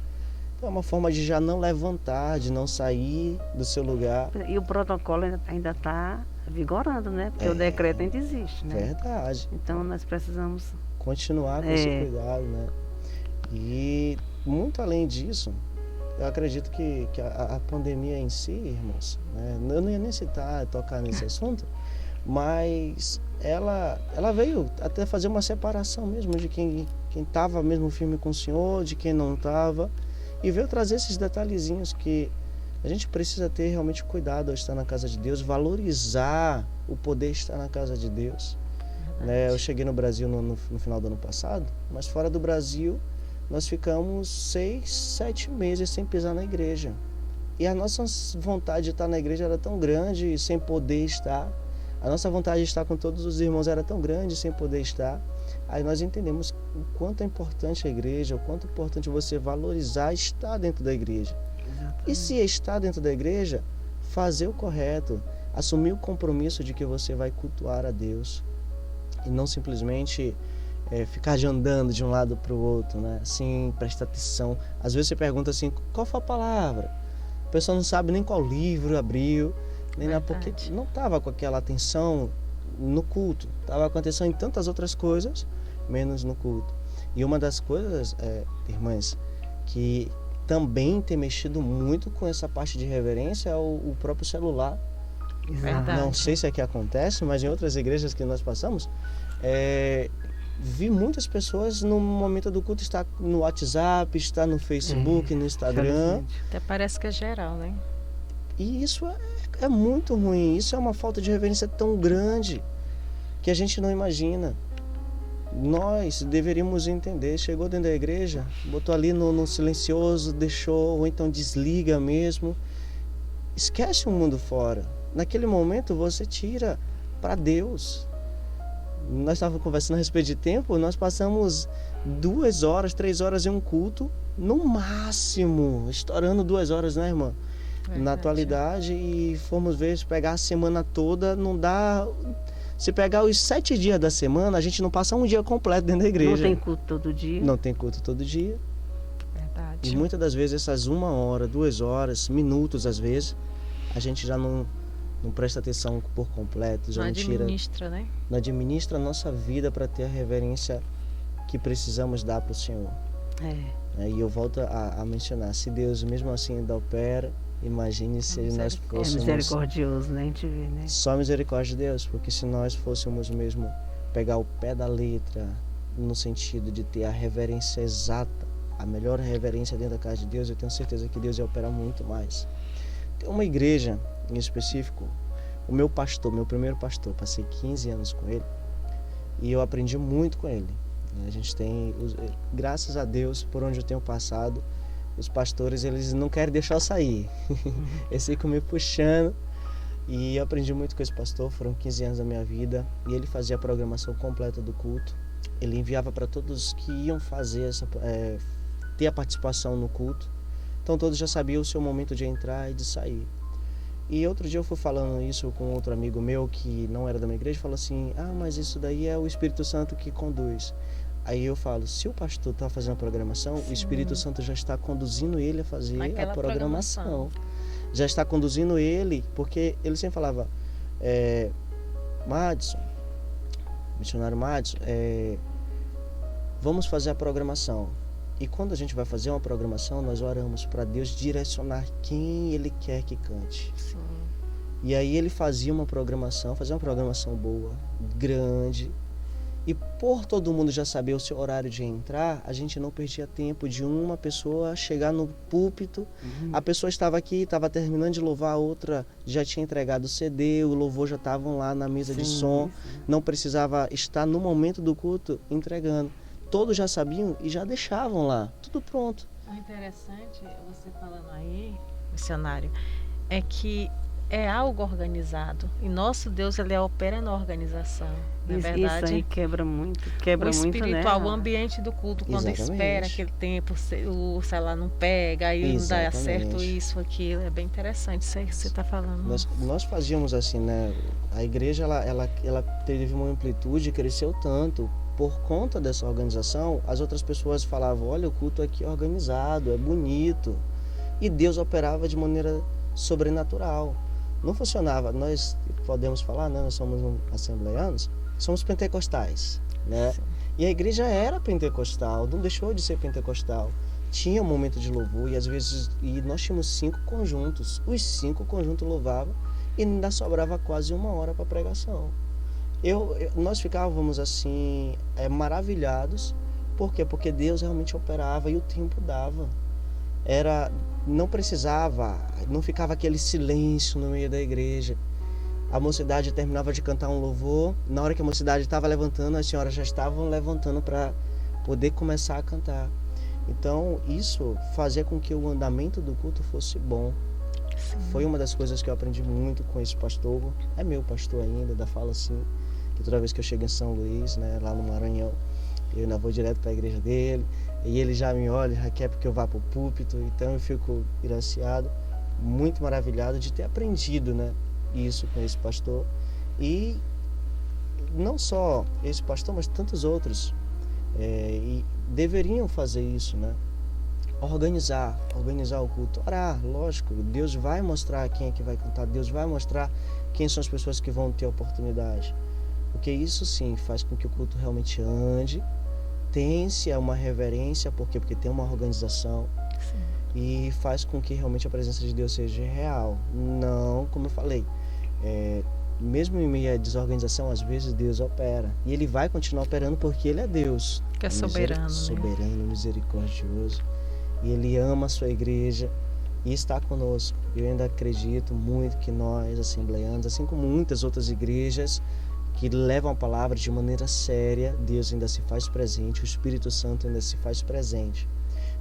Então é uma forma de já não levantar, de não sair do seu lugar. E o protocolo ainda está vigorando, né? Porque o decreto ainda existe, né? Verdade. Então nós precisamos continuar com esse cuidado, né? E muito além disso, eu acredito que a pandemia em si, irmãos, né, eu não ia nem tocar nesse assunto, mas ela veio até fazer uma separação mesmo de quem estava mesmo firme com o Senhor, de quem não estava, e veio trazer esses detalhezinhos que a gente precisa ter realmente cuidado ao estar na casa de Deus, valorizar o poder estar na casa de Deus. né? Eu cheguei no Brasil no final do ano passado, mas fora do Brasil nós ficamos 6, 7 meses sem pisar na igreja. E a nossa vontade de estar na igreja era tão grande sem poder estar. A nossa vontade de estar com todos os irmãos era tão grande sem poder estar. Aí nós entendemos o quanto é importante a igreja, o quanto é importante você valorizar estar dentro da igreja. Exatamente. E se estar dentro da igreja, fazer o correto, assumir o compromisso de que você vai cultuar a Deus. E não simplesmente ficar andando de um lado para o outro, né? Assim, presta atenção. Às vezes você pergunta assim, qual foi a palavra? A pessoa não sabe nem qual livro abriu, nem nada, porque não estava com aquela atenção no culto. Estava com atenção em tantas outras coisas, menos no culto. E uma das coisas, irmãs, que também tem mexido muito com essa parte de reverência é o próprio celular. Verdade. Não sei se aqui acontece, mas em outras igrejas que nós passamos, vi muitas pessoas no momento do culto estar no WhatsApp, estar no Facebook, no Instagram. Até parece que é geral, né? E isso é muito ruim. Isso é uma falta de reverência tão grande que a gente não imagina. Nós deveríamos entender. Chegou dentro da igreja, botou ali no silencioso, deixou, ou então desliga mesmo. Esquece o mundo fora. Naquele momento você tira para Deus. Nós estávamos conversando a respeito de tempo, nós passamos 2 horas, 3 horas em um culto, no máximo, estourando 2 horas, né, irmã? Verdade. Na atualidade, e fomos ver, se pegar a semana toda, não dá. Se pegar os 7 dias da semana, a gente não passa um dia completo dentro da igreja. Não tem culto todo dia. Não tem culto todo dia. Verdade. E muitas das vezes essas 1 hora, 2 horas, minutos às vezes, a gente já não presta atenção por completo, já não administra, né? Não administra a nossa vida para ter a reverência que precisamos dar para o Senhor. E eu volto a mencionar, se Deus mesmo assim ainda opera, imagine se nós fôssemos... É misericordioso, né? A gente vê, né? Só misericórdia de Deus, porque se nós fôssemos mesmo pegar o pé da letra, no sentido de ter a reverência exata, a melhor reverência dentro da casa de Deus, eu tenho certeza que Deus ia operar muito mais. Tem uma igreja em específico, o meu primeiro pastor, passei 15 anos com ele e eu aprendi muito com ele. A gente tem, graças a Deus, por onde eu tenho passado, os pastores, eles não querem deixar eu sair. Eles ficam me puxando e eu aprendi muito com esse pastor, foram 15 anos da minha vida, e ele fazia a programação completa do culto. Ele enviava para todos que iam fazer ter a participação no culto. Então todos já sabiam o seu momento de entrar e de sair. E outro dia eu fui falando isso com outro amigo meu que não era da minha igreja, falou assim, mas isso daí é o Espírito Santo que conduz. Aí eu falo, se o pastor está fazendo a programação, o Espírito Santo já está conduzindo ele a fazer a programação. Já está conduzindo ele, porque ele sempre falava, Madison, missionário Madison, vamos fazer a programação. E quando a gente vai fazer uma programação, nós oramos para Deus direcionar quem Ele quer que cante. Sim. E aí ele fazia uma programação boa, grande. E por todo mundo já saber o seu horário de entrar, a gente não perdia tempo de uma pessoa chegar no púlpito. A pessoa estava aqui, estava terminando de louvar, a outra já tinha entregado o CD, o louvor já estavam lá na mesa de som. Não precisava estar no momento do culto entregando. Todos já sabiam e já deixavam lá, tudo pronto. O interessante, você falando aí, missionário, é que é algo organizado. E nosso Deus, ele opera na organização, não é verdade? Isso aí quebra muito, o espiritual, né? O ambiente do culto, quando espera aquele tempo, o celular não pega, aí não dá certo isso, aquilo. É bem interessante isso aí que você está falando. Nós fazíamos assim, né? A igreja, ela teve uma amplitude, cresceu tanto. Por conta dessa organização, as outras pessoas falavam, olha, o culto aqui é organizado, é bonito. E Deus operava de maneira sobrenatural. Não funcionava. Nós podemos falar, né? Nós somos assembleianos, somos pentecostais, né? E a igreja era pentecostal, não deixou de ser pentecostal. Tinha um momento de louvor e às vezes nós tínhamos 5 conjuntos. Os 5 conjuntos louvavam e ainda sobrava quase 1 hora para pregação. Nós ficávamos assim, maravilhados. Por quê? Porque Deus realmente operava e o tempo dava. Não precisava, não ficava aquele silêncio no meio da igreja. a mocidade terminava de cantar um louvor, na hora que a mocidade estava levantando, as senhoras já estavam levantando para poder começar a cantar. Então isso fazia com que o andamento do culto fosse bom. Sim. Foi uma das coisas que eu aprendi muito com esse pastor, é meu pastor ainda, ainda falo assim, que toda vez que eu chego em São Luís, né, lá no Maranhão, eu ainda vou direto para a igreja dele, e ele já me olha, já quer porque eu vá para o púlpito, então eu fico graciado, muito maravilhado de ter aprendido, né, isso com esse pastor. E não só esse pastor, mas tantos outros, e deveriam fazer isso, né? Organizar o culto, orar, lógico, Deus vai mostrar quem é que vai cantar, Deus vai mostrar quem são as pessoas que vão ter oportunidade, porque isso sim faz com que o culto realmente ande, tenha uma reverência, porque tem uma organização. Sim. E faz com que realmente a presença de Deus seja real, não, como eu falei, mesmo em meio à desorganização, às vezes Deus opera, e Ele vai continuar operando porque Ele é Deus, que é soberano, soberano, misericordioso. E Ele ama a sua igreja e está conosco. Eu ainda acredito muito que nós, assembleanos, assim como muitas outras igrejas que levam a palavra de maneira séria, Deus ainda se faz presente, o Espírito Santo ainda se faz presente.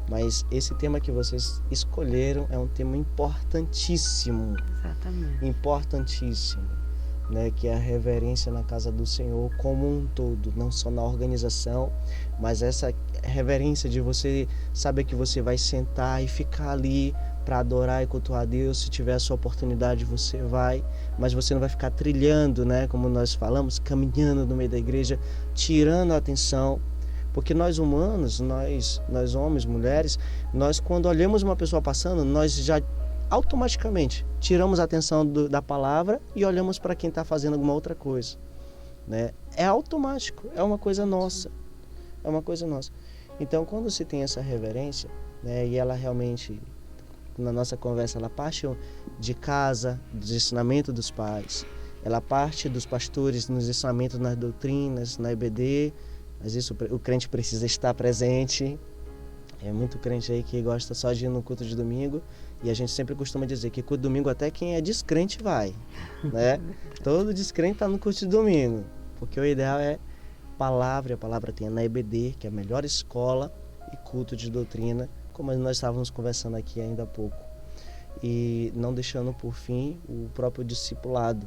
Mas esse tema que vocês escolheram é um tema importantíssimo. Exatamente. Importantíssimo, né? Que é a reverência na casa do Senhor como um todo, não só na organização, mas essa reverência de você saber que você vai sentar e ficar ali para adorar e cultuar a Deus. Se tiver a sua oportunidade, você vai, mas você não vai ficar trilhando, né? Como nós falamos, caminhando no meio da igreja, tirando a atenção. Porque nós humanos, nós homens, mulheres, nós quando olhamos uma pessoa passando, nós já automaticamente tiramos a atenção da palavra e olhamos para quem está fazendo alguma outra coisa, né? É automático, é uma coisa nossa, Então, quando se tem essa reverência, né, e ela realmente, na nossa conversa, ela parte de casa, dos ensinamentos dos pais, ela parte dos pastores nos ensinamentos, nas doutrinas, na EBD, mas isso o crente precisa estar presente. É muito crente aí que gosta só de ir no culto de domingo, e a gente sempre costuma dizer que culto de domingo até quem é descrente vai, né? Todo descrente está no culto de domingo, porque o ideal é palavra, e a palavra tem na EBD, que é a melhor escola, e culto de doutrina, como nós estávamos conversando aqui ainda há pouco. E não deixando por fim o próprio discipulado,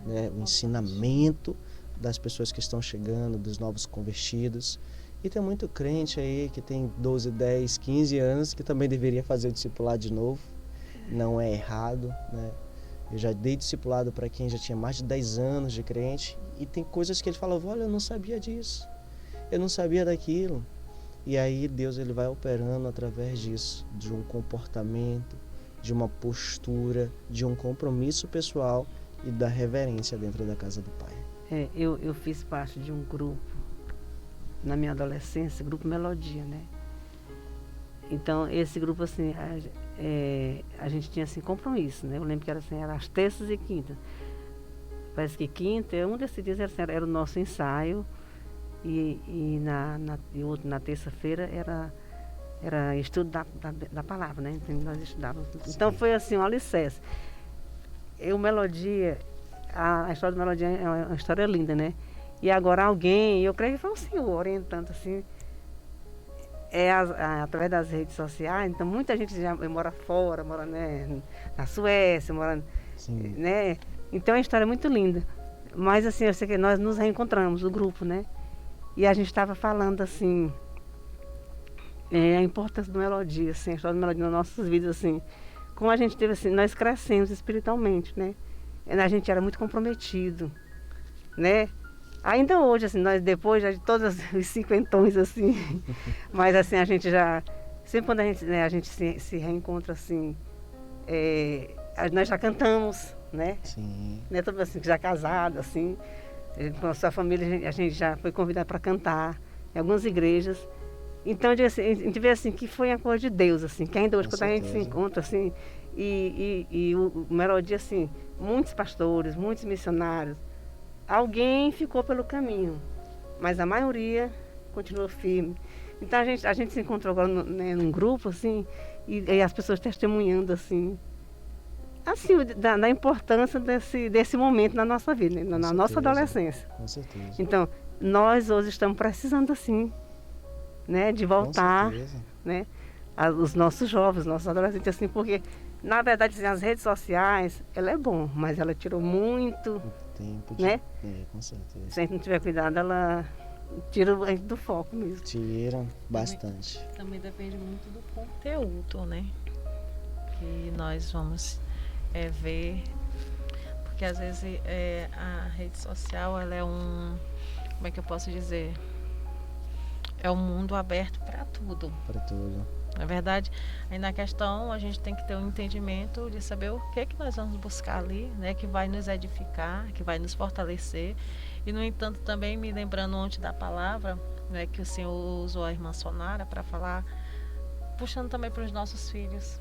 né? O ensinamento das pessoas que estão chegando, dos novos convertidos. E tem muito crente aí que tem 12, 10, 15 anos que também deveria fazer o discipulado de novo. Não é errado, né? Eu já dei discipulado para quem já tinha mais de 10 anos de crente, e tem coisas que ele fala: olha, eu não sabia disso, eu não sabia daquilo. E aí Deus ele vai operando através disso, de um comportamento, de uma postura, de um compromisso pessoal e da reverência dentro da casa do Pai. Eu fiz parte de um grupo na minha adolescência, grupo Melodia, né? Então esse grupo assim, a gente tinha assim compromisso, né? Eu lembro que era assim, era às terças e quintas. Parece que quinta, um desses dias era o nosso ensaio, e outro na terça-feira era estudo da palavra, né? Então nós estudávamos. Então foi assim um alicerce. Melodia, a história do Melodia é uma história linda, né? E agora alguém, eu creio que foi o senhor orientando assim, através das redes sociais. Então muita gente já mora fora, mora, né, na Suécia, mora, né? Então é uma história muito linda. Mas assim, eu sei que nós nos reencontramos, o grupo, né? E a gente estava falando assim, a importância do Melodia, assim, a história do Melodia nas nossas vidas, assim. Como a gente teve assim, nós crescemos espiritualmente, né? A gente era muito comprometido, né? Ainda hoje, assim, nós depois já de todos os cinquentões, assim, mas assim, a gente já, sempre quando a gente se reencontra, assim, nós já cantamos, né? Sim. Né? Todo assim, já casado, assim, com a sua família, a gente já foi convidado para cantar em algumas igrejas. Então, a gente vê assim, que foi a coisa de Deus, assim, que ainda hoje, quando a gente se encontra, assim, e o Melodia, assim, muitos pastores, muitos missionários, alguém ficou pelo caminho, mas a maioria continuou firme. Então a gente se encontrou agora num grupo, assim, e as pessoas testemunhando, assim, assim, da importância desse momento na nossa vida, né? Na nossa adolescência. Com certeza. Então, nós hoje estamos precisando, assim, né, de voltar, né, os nossos jovens, os nossos adolescentes, assim, porque, na verdade, assim, as redes sociais, ela é bom, mas ela tirou muito tempo, né? Com certeza. Se a gente não tiver cuidado, ela tira a gente do foco mesmo. Tira bastante. Também depende muito do conteúdo, né? Que nós vamos ver, porque às vezes a rede social, ela é como é que eu posso dizer? É um mundo aberto para tudo. Para tudo. Na verdade, aí na questão a gente tem que ter um entendimento de saber o que nós vamos buscar ali, né? Que vai nos edificar, que vai nos fortalecer. E, no entanto, também me lembrando ontem da palavra, né, que o Senhor usou a irmã Sonara para falar, puxando também para os nossos filhos.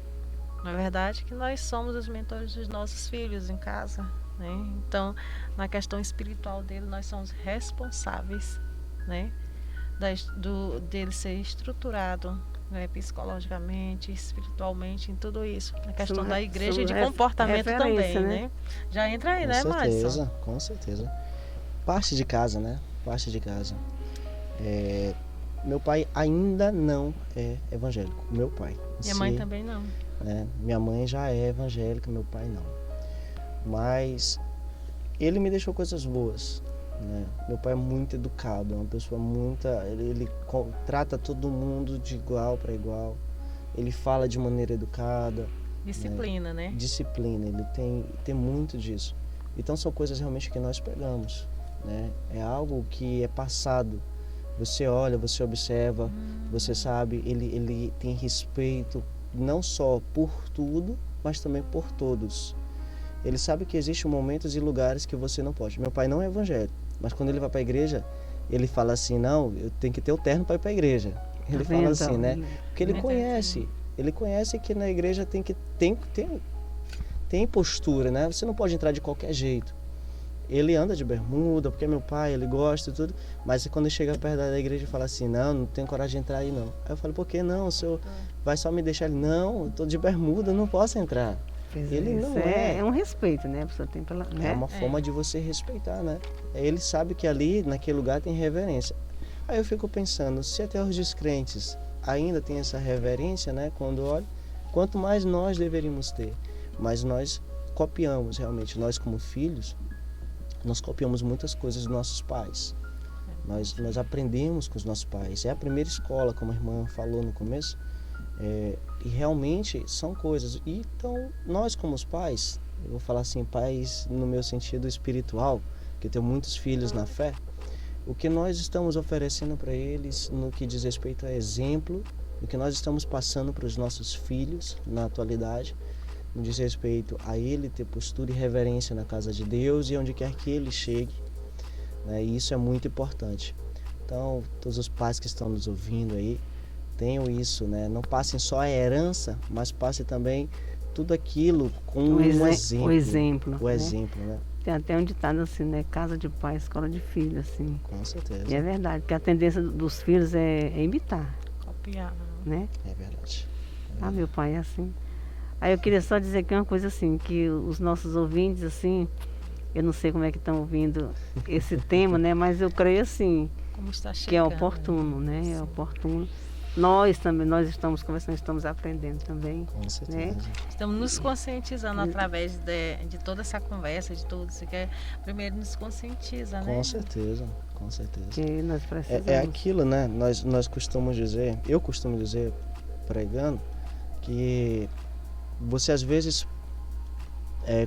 Na verdade, que nós somos os mentores dos nossos filhos em casa, né? Então, na questão espiritual dele, nós somos responsáveis, né? Dele ser estruturado, né, psicologicamente, espiritualmente, em tudo isso. Na questão da igreja e de comportamento também, né? Já entra aí, né, Madison? Com certeza. Parte de casa, né? Parte de casa. Meu pai ainda não é evangélico. Meu pai. Minha mãe também não. Minha mãe já é evangélica, meu pai não. Mas ele me deixou coisas boas, né? Meu pai é muito educado, é uma pessoa ele trata todo mundo de igual para igual. Ele fala de maneira educada. Disciplina, né? Disciplina, ele tem muito disso. Então são coisas realmente que nós pegamos, né? É algo que é passado. Você olha, você observa, você sabe, ele tem respeito não só por tudo, mas também por todos. Ele sabe que existem momentos e lugares que você não pode. Meu pai não é evangélico, mas quando ele vai para a igreja, ele fala assim, não, eu tenho que ter o terno para ir para a igreja. Ele fala assim, né? Porque ele conhece que na igreja tem postura, né? Você não pode entrar de qualquer jeito. Ele anda de bermuda, porque é meu pai, ele gosta e tudo, mas quando ele chega perto da igreja e fala assim, não tenho coragem de entrar aí não. Aí eu falo, por que não? O senhor vai só me deixar? Ele, não, eu tô de bermuda, não posso entrar. Ele não é um respeito, né? A pessoa tem pela, né? É uma forma de você respeitar, né? Ele sabe que ali, naquele lugar, tem reverência. Aí eu fico pensando, se até os descrentes ainda tem essa reverência, né? Quando olha, quanto mais nós deveríamos ter. Mas nós copiamos realmente, nós como filhos, nós copiamos muitas coisas dos nossos pais. Nós aprendemos com os nossos pais. É a primeira escola, como a irmã falou no começo. E realmente são coisas. E então, nós como os pais, eu vou falar assim, pais no meu sentido espiritual, que eu tenho muitos filhos na fé, o que nós estamos oferecendo para eles no que diz respeito a exemplo, o que nós estamos passando para os nossos filhos na atualidade, no diz respeito a ele ter postura e reverência na casa de Deus e onde quer que ele chegue, né? E isso é muito importante. Então, todos os pais que estão nos ouvindo aí, tenham isso, né? Não passem só a herança, mas passem também tudo aquilo com um exemplo. O exemplo, né? Tem até um ditado assim, né? Casa de pai, escola de filho, assim. Com certeza. E é verdade, porque a tendência dos filhos é imitar. Copiar. Né? É verdade. Ah, meu pai é assim. Aí eu queria só dizer que uma coisa assim, que os nossos ouvintes, assim, eu não sei como é que estão ouvindo esse tema, né? Mas eu creio assim, como está chegando, que é oportuno, né? É oportuno. Nós também, nós estamos conversando, estamos aprendendo também. Com certeza. Né? Estamos nos conscientizando através de toda essa conversa, de tudo. Você quer primeiro nos conscientiza, né? Com certeza, com certeza. Que nós precisamos. É aquilo, né? Nós costumamos dizer, eu costumo dizer, pregando, que você às vezes,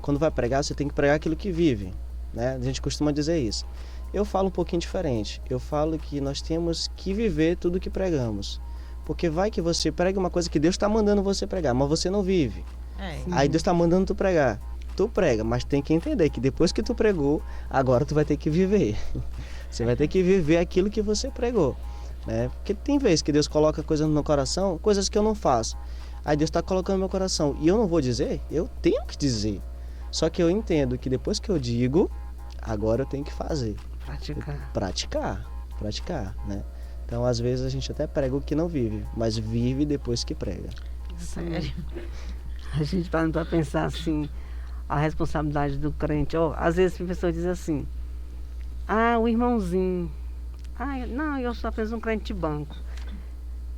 quando vai pregar, você tem que pregar aquilo que vive, né? A gente costuma dizer isso. Eu falo um pouquinho diferente. Eu falo que nós temos que viver tudo que pregamos. Porque vai que você prega uma coisa que Deus está mandando você pregar, mas você não vive. Aí Deus está mandando tu pregar. Tu prega, mas tem que entender que depois que tu pregou, agora tu vai ter que viver. Você vai ter que viver aquilo que você pregou, né? Porque tem vezes que Deus coloca coisas no meu coração, coisas que eu não faço. Aí Deus está colocando no meu coração e eu não vou dizer, eu tenho que dizer. Só que eu entendo que depois que eu digo, agora eu tenho que fazer. Praticar, né? Então, às vezes, a gente até prega o que não vive, mas vive depois que prega. Sério? A gente parando para pensar assim, a responsabilidade do crente. Às vezes a pessoa diz assim, o irmãozinho, não, eu sou apenas um crente de banco.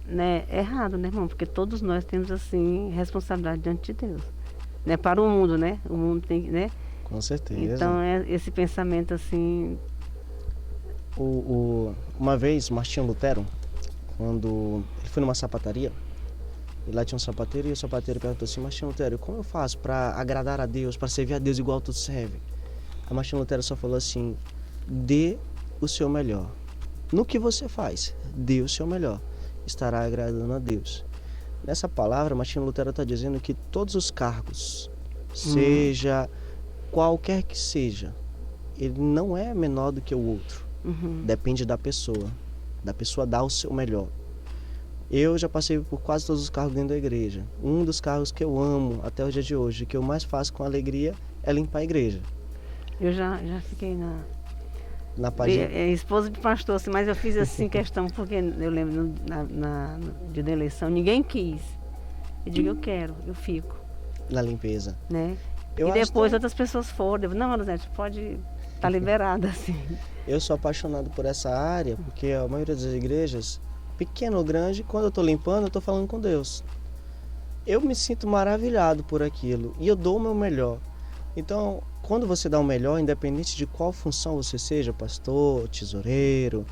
Né? É errado, né, irmão? Porque todos nós temos, assim, responsabilidade diante de Deus. Né? Para o mundo, né? O mundo tem, né? Com certeza. Então, esse pensamento, assim... Uma vez, Martinho Lutero, quando ele foi numa sapataria, e lá tinha um sapateiro, e o sapateiro perguntou assim, Martinho Lutero, como eu faço para agradar a Deus, para servir a Deus igual tu serve? A Martinho Lutero só falou assim, dê o seu melhor. No que você faz, dê o seu melhor. Estará agradando a Deus. Nessa palavra, Martinho Lutero está dizendo que todos os cargos, seja qualquer que seja, ele não é menor do que o outro. Depende da pessoa dar o seu melhor. Eu já passei por quase todos os cargos dentro da igreja. Um dos cargos que eu amo até o dia de hoje, que eu mais faço com alegria, é limpar a igreja. Eu já fiquei na página... esposa de pastor, assim, mas eu fiz assim questão, porque eu lembro no dia da eleição, ninguém quis. Eu digo, eu quero, eu fico. Na limpeza. Né? E depois outras pessoas foram. Não, Rosete, pode estar liberada, assim. Eu sou apaixonado por essa área, porque a maioria das igrejas, pequena ou grande, quando eu estou limpando, eu estou falando com Deus. Eu me sinto maravilhado por aquilo e eu dou o meu melhor. Então, quando você dá o melhor, independente de qual função você seja, pastor, tesoureiro,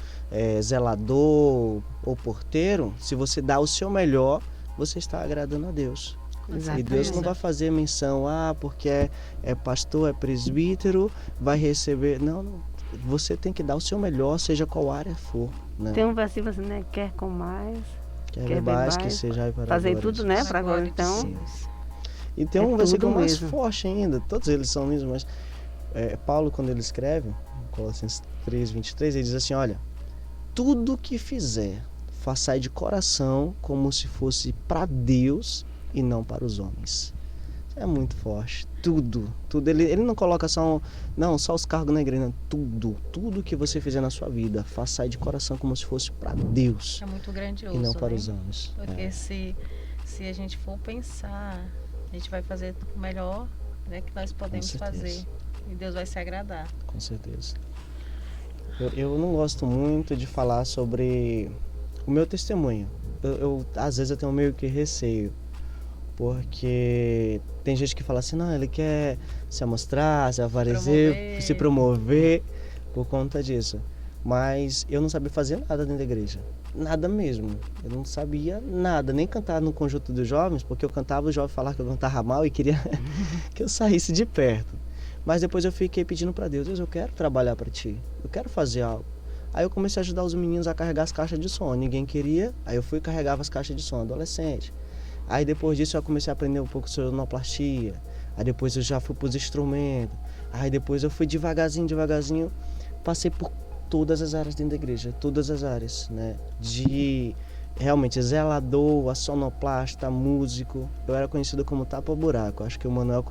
zelador ou porteiro, se você dá o seu melhor, você está agradando a Deus. Exatamente. E Deus não vai fazer menção, porque é pastor, é presbítero, vai receber... Não, você tem que dar o seu melhor, seja qual área for. Né? Tem um versículo assim, né? Quer com mais, quer mais, que seja para fazer agora. Tudo, né? Para agora, então... Sim. E tem um versículo mais forte ainda, todos eles são mesmo, mas Paulo, quando ele escreve, Colossenses 3:23, ele diz assim, olha, tudo que fizer, façai de coração como se fosse para Deus e não para os homens. É muito forte, tudo. Ele não coloca só os cargos na igreja, não. Tudo que você fizer na sua vida, façai de coração como se fosse para Deus. É muito grandioso, e não para né? os homens. Porque se a gente for pensar, a gente vai fazer o melhor, né, que nós podemos fazer. E Deus vai se agradar. Com certeza. Eu não gosto muito de falar sobre o meu testemunho. Às vezes eu tenho meio que receio. Porque tem gente que fala assim, não, ele quer se amostrar, se aparecer, se promover por conta disso. Mas eu não sabia fazer nada dentro da igreja. Nada mesmo. Eu não sabia nada, nem cantar no conjunto dos jovens, porque eu cantava, o jovem falava que eu cantava mal e queria que eu saísse de perto. Mas depois eu fiquei pedindo para Deus, eu quero trabalhar para ti, eu quero fazer algo. Aí eu comecei a ajudar os meninos a carregar as caixas de som, ninguém queria, aí eu fui e carregava as caixas de som, adolescente. Aí depois disso eu comecei a aprender um pouco sobre sonoplastia, aí depois eu já fui para os instrumentos, aí depois eu fui devagarzinho, passei por todas as áreas dentro da igreja, todas as áreas, né? De realmente zelador, a sonoplasta, músico. Eu era conhecido como tapa-buraco. Acho que o Manuel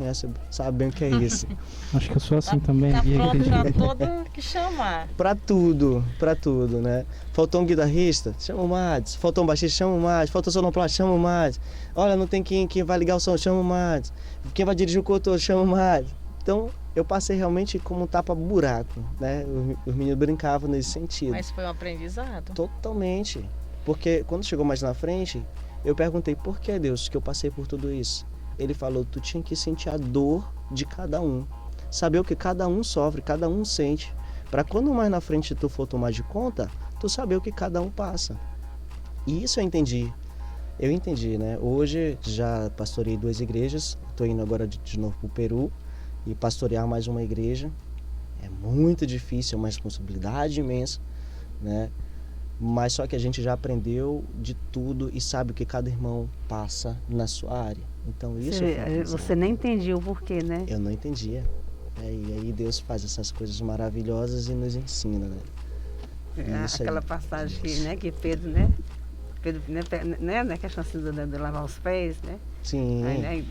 sabe bem o que é isso. Acho que eu sou assim também. Tá pronto pra todo que chamar. Pra tudo, né? Faltou um guitarrista? Chama o Mads. Faltou um baixista? Chama o Mads. Faltou sonoplasta? Chama o Mads. Olha, não tem quem vai ligar o som? Chama o Mads. Quem vai dirigir o cantor? Chama o Mads. Então, eu passei realmente como um tapa-buraco, né? Os meninos brincavam nesse sentido. Mas foi um aprendizado. Totalmente. Porque quando chegou mais na frente, eu perguntei, por que, Deus, que eu passei por tudo isso? Ele falou, tu tinha que sentir a dor de cada um. Saber o que cada um sofre, cada um sente. Para quando mais na frente tu for tomar de conta, tu saber o que cada um passa. E isso eu entendi. Eu entendi, né? Hoje já pastorei 2 igrejas, estou indo agora de novo para o Peru e pastorear mais uma igreja. É muito difícil, é uma responsabilidade imensa, né? Mas só que a gente já aprendeu de tudo e sabe o que cada irmão passa na sua área. Então isso você nem entendia o porquê, né? Eu não entendia. E aí Deus faz essas coisas maravilhosas e nos ensina, né? Aquela passagem que Pedro, né? Pedro, né? Que a chance de lavar os pés, né? Sim. Aí,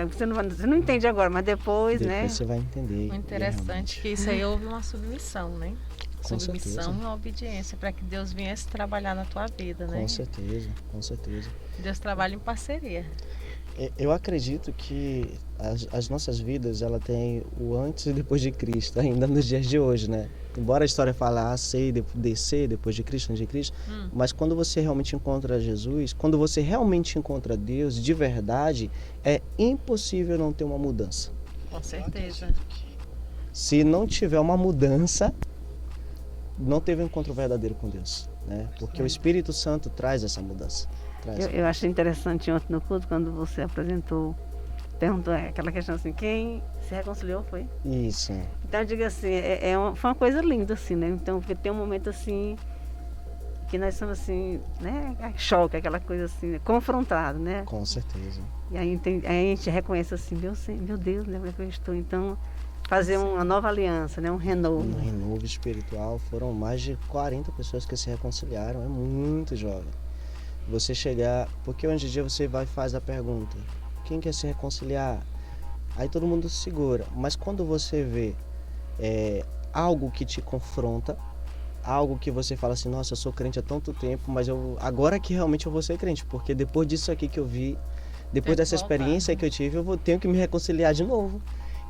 você não entende agora, mas depois, né? Você vai entender. O interessante é que isso aí houve uma submissão, né? Com submissão certeza. e obediência para que Deus viesse trabalhar na tua vida, né? Com certeza. Deus trabalha em parceria. Eu acredito que as nossas vidas, ela tem o antes e depois de Cristo, ainda nos dias de hoje, né? Embora a história fale C e DC, depois de Cristo, antes de Cristo, mas quando você realmente encontra Jesus, quando você realmente encontra Deus de verdade, é impossível não ter uma mudança. Com certeza. Se não tiver uma mudança, não teve um encontro verdadeiro com Deus, né? Porque o Espírito Santo traz essa mudança. Eu achei interessante ontem no culto, quando você apresentou, perguntou aquela questão assim, quem se reconciliou foi? Isso. Então eu digo assim, foi uma coisa linda assim, né? Então, porque tem um momento assim, que nós somos assim, né? Choque, aquela coisa assim, né? Confrontado, né? Com certeza. E aí a gente reconhece assim, meu Deus, né? Como é que eu estou? Então, fazer uma nova aliança, né? Um renovo. Um renovo espiritual, foram mais de 40 pessoas que se reconciliaram, é muito jovem. Você chegar, porque hoje em dia você vai e faz a pergunta, quem quer se reconciliar? Aí todo mundo se segura, mas quando você vê algo que te confronta, algo que você fala assim, nossa, eu sou crente há tanto tempo, mas agora que realmente eu vou ser crente, porque depois disso aqui que eu vi, depois dessa experiência que eu tive, tenho que me reconciliar de novo.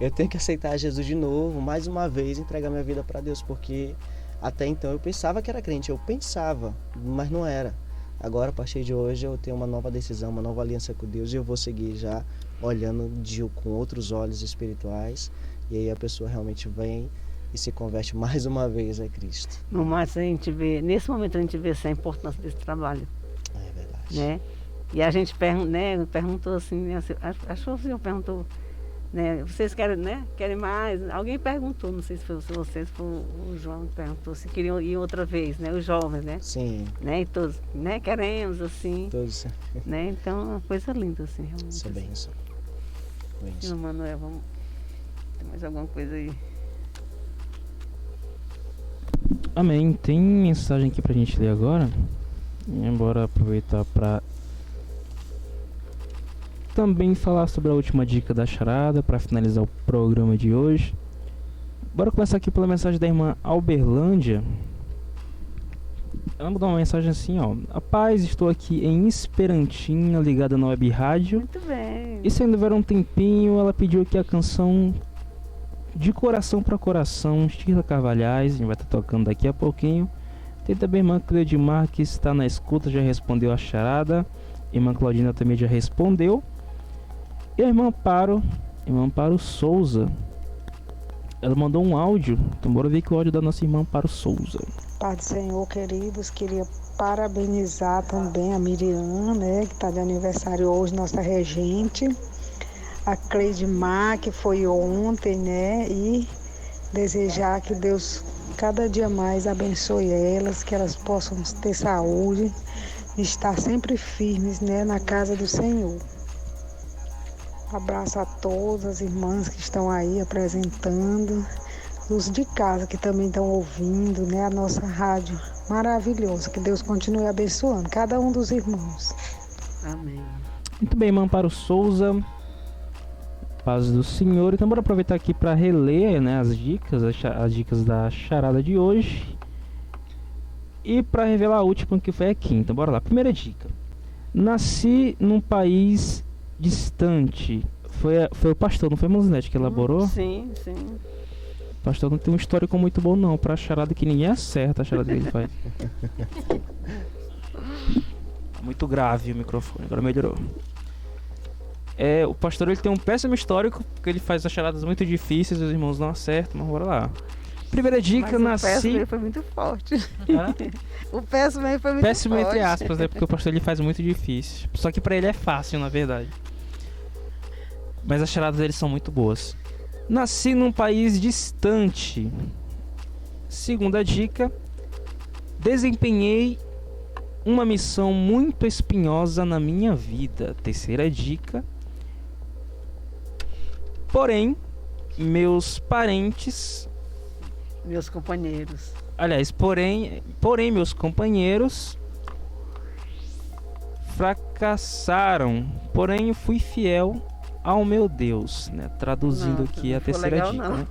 Eu tenho que aceitar Jesus de novo, mais uma vez, entregar minha vida para Deus, porque até então eu pensava que era crente, mas não era. Agora, a partir de hoje, eu tenho uma nova decisão, uma nova aliança com Deus e eu vou seguir já olhando com outros olhos espirituais. E aí a pessoa realmente vem e se converte mais uma vez a Cristo. No mais, nesse momento a gente vê essa importância desse trabalho. É verdade. Né? E a gente perguntou assim, né? Acho que o senhor perguntou, né? Vocês querem, né? Querem mais? Alguém perguntou, não sei se foi vocês, foi o João que perguntou se queriam ir outra vez, né? Os jovens, né? Sim. Né? E todos, né? Queremos, assim. Todos. Né? Então, é uma coisa linda, assim, realmente. Isso é bênção. Senhor Manuel, tem mais alguma coisa aí? Amém. Tem mensagem aqui pra gente ler agora. Embora aproveitar pra também falar sobre a última dica da charada para finalizar o programa de hoje. Bora começar aqui pela mensagem da irmã Alberlândia. Ela mandou uma mensagem assim, ó: a paz, estou aqui em Esperantinho, ligada na web rádio. Muito bem. E se ainda houver um tempinho, ela pediu aqui a canção De Coração para Coração, Sheila Carvalhais. A gente vai estar tocando daqui a pouquinho. Tem também a irmã Cleudimar, que está na escuta, já respondeu a charada. Irmã Claudina também já respondeu. E a irmã Amparo Souza, ela mandou um áudio. Então bora ver que o áudio da nossa irmã Amparo Souza. Pai do Senhor, queridos, queria parabenizar também a Miriam, né, que está de aniversário hoje, nossa regente. A Cleidmar, que foi ontem, né, e desejar que Deus cada dia mais abençoe elas, que elas possam ter saúde e estar sempre firmes, né, na casa do Senhor. Abraço a todas as irmãs que estão aí apresentando, os de casa que também estão ouvindo, né, a nossa rádio maravilhosa. Que Deus continue abençoando cada um dos irmãos. Amém. Muito bem, irmã Amparo Souza. Paz do Senhor. Então bora aproveitar aqui para reler, né, as dicas da charada de hoje. E para revelar a última, que foi a quinta. Bora lá. Primeira dica. Nasci num país distante. Foi o pastor, não foi Manzinete que elaborou? Sim. O pastor não tem um histórico muito bom não, pra charada que ninguém acerta a charada que ele faz. Muito grave o microfone, agora melhorou. O pastor, ele tem um péssimo histórico, porque ele faz as charadas muito difíceis, os irmãos não acertam, mas bora lá. Primeira dica, mas o péssimo aí foi muito forte. O péssimo aí foi muito péssimo forte. Entre aspas, né? Porque o pastor ele faz muito difícil. Só que pra ele é fácil, na verdade. Mas as charadas deles são muito boas. Nasci num país distante. Segunda dica. Desempenhei uma missão muito espinhosa na minha vida. Terceira dica. Porém, meus parentes... Meus companheiros. Aliás, porém meus companheiros fracassaram. Porém, fui fiel ao meu Deus, né? Traduzindo aqui a terceira legal, dica. não. Né?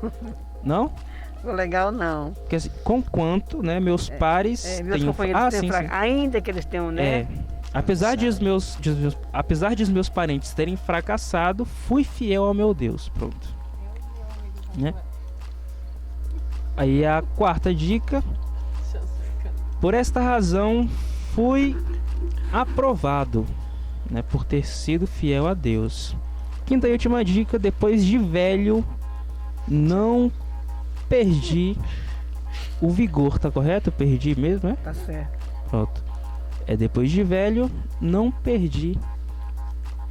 Não? Ficou legal, não. Porque, assim, conquanto, né? Meus pares meus companheiros sim. Ainda que eles tenham, né? Apesar de os meus parentes terem fracassado, fui fiel ao meu Deus. Pronto. Né? Aí a quarta dica. Por esta razão, fui aprovado, né, por ter sido fiel a Deus. Quinta e última dica. Depois de velho, não perdi o vigor. Tá correto? Perdi mesmo, né? Tá certo. Pronto. Depois de velho, não perdi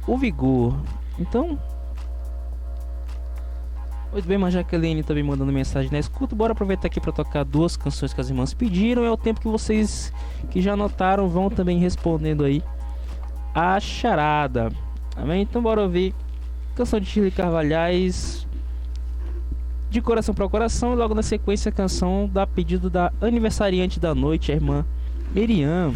o vigor. Então, muito bem, mas Jaqueline também mandando mensagem na escuta. Bora aproveitar aqui para tocar duas canções que as irmãs pediram. É o tempo que vocês que já anotaram vão também respondendo aí a charada. Amém? Então bora ouvir canção de Shirley Carvalhais, De Coração para Coração, e logo na sequência a canção da pedido da aniversariante da noite, a irmã Miriam.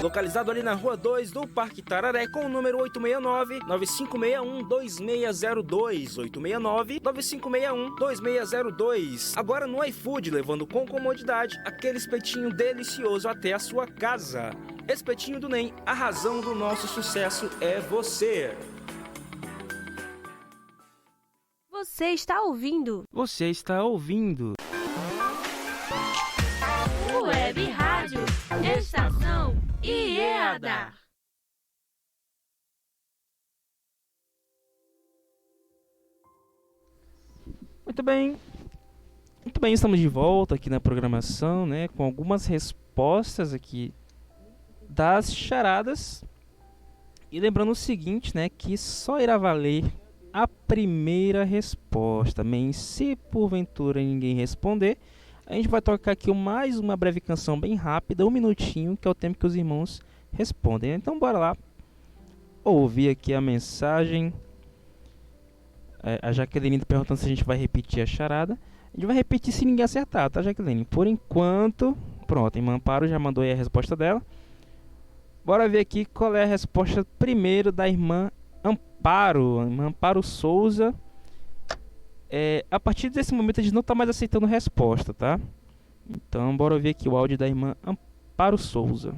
Localizado ali na Rua 2 do Parque Tararé, com o número 869-9561-2602. 869-9561-2602. Agora no iFood, levando com comodidade aquele espetinho delicioso até a sua casa. Espetinho do NEM, a razão do nosso sucesso é você. Você está ouvindo? Você está ouvindo? Web Rádio Estação IEADA. Muito bem, estamos de volta aqui na programação, né, com algumas respostas aqui das charadas. E lembrando o seguinte, né, que só irá valer a primeira resposta. Amém? Se porventura ninguém responder, a gente vai tocar aqui mais uma breve canção bem rápida, 1 minutinho, que é o tempo que os irmãos respondem. Então bora lá ouvir aqui a mensagem. A Jaqueline perguntando se a gente vai repetir a charada. A gente vai repetir se ninguém acertar, tá, Jaqueline? Por enquanto, pronto, a irmã Amparo já mandou aí a resposta dela. Bora ver aqui qual é a resposta primeiro da irmã Amparo. A irmã Amparo Souza. A partir desse momento a gente não está mais aceitando resposta, tá? Então bora ouvir aqui o áudio da irmã Amparo Souza.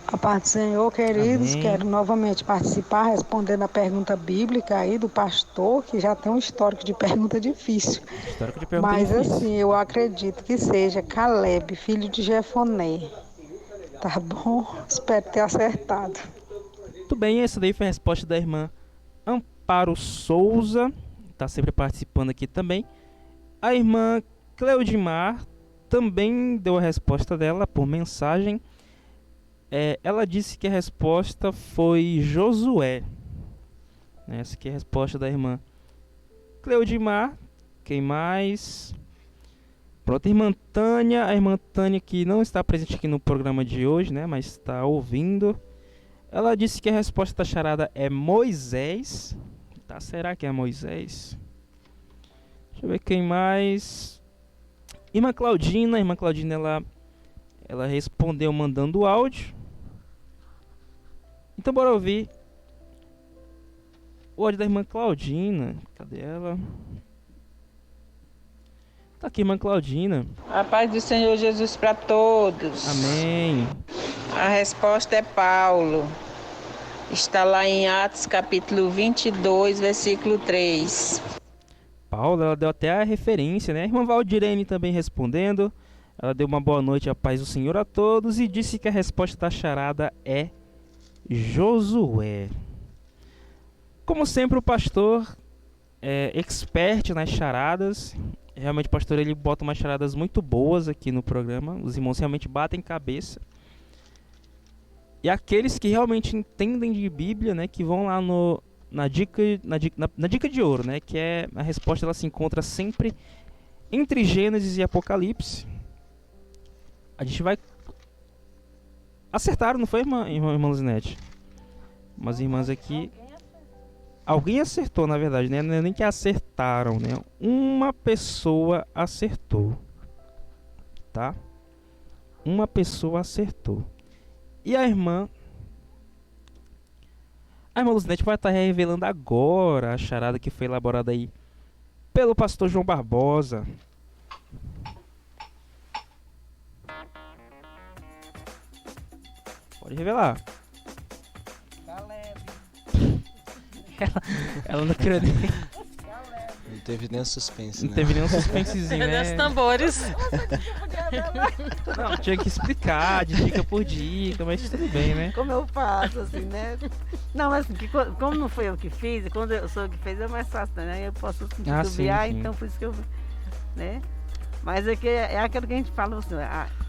A paz do Senhor, queridos, Amém. Quero novamente participar respondendo a pergunta bíblica aí do pastor, que já tem um histórico de pergunta difícil. Mas assim, eu acredito que seja Caleb, filho de Jefoné. Tá bom? Espero ter acertado. Muito bem, essa daí foi a resposta da irmã Amparo Souza. Tá sempre participando aqui também. A irmã Cleudimar também deu a resposta dela por mensagem. Ela disse que a resposta foi Josué. Essa aqui é a resposta da irmã Cleudimar. Quem mais? Pronto, a irmã Tânia que não está presente aqui no programa de hoje, né, mas está ouvindo. Ela disse que a resposta da charada é Moisés. Tá, será que é Moisés? Deixa eu ver quem mais. Irmã Claudina ela respondeu mandando o áudio. Então bora ouvir o áudio da irmã Claudina. Cadê ela? Tá aqui, irmã Claudina. A paz do Senhor Jesus para todos. Amém. A resposta é Paulo. Está lá em Atos capítulo 22, versículo 3. Paulo, ela deu até a referência, né? A irmã Valdirene também respondendo. Ela deu uma boa noite, a paz do Senhor a todos, e disse que a resposta da charada é Josué. Como sempre, o pastor é expert nas charadas. Realmente o pastor ele bota umas charadas muito boas aqui no programa. Os irmãos realmente batem cabeça. E aqueles que realmente entendem de Bíblia, né, que vão lá na dica de ouro, né, que é a resposta, ela se encontra sempre entre Gênesis e Apocalipse. A gente vai acertaram, não foi, irmã Luzinete? Mas irmãs aqui, alguém acertou, na verdade, né? Não é nem que acertaram, né? Uma pessoa acertou, tá? Uma pessoa acertou. E a irmã Luzinete vai estar revelando agora a charada que foi elaborada aí pelo pastor João Barbosa. Pode revelar. Ela não queria nem... Não teve nenhum suspense, Não teve nenhum suspensezinho, Cadê né? os tambores? Não, tinha que explicar de dica por dica, mas tudo bem, né? Como eu faço, assim, né? Não, mas assim, como não foi eu que fiz, e quando eu sou eu que fez é mais fácil, né? Eu posso titubear, sim. então por isso que eu... né? Mas é, é aquilo que a gente fala, assim,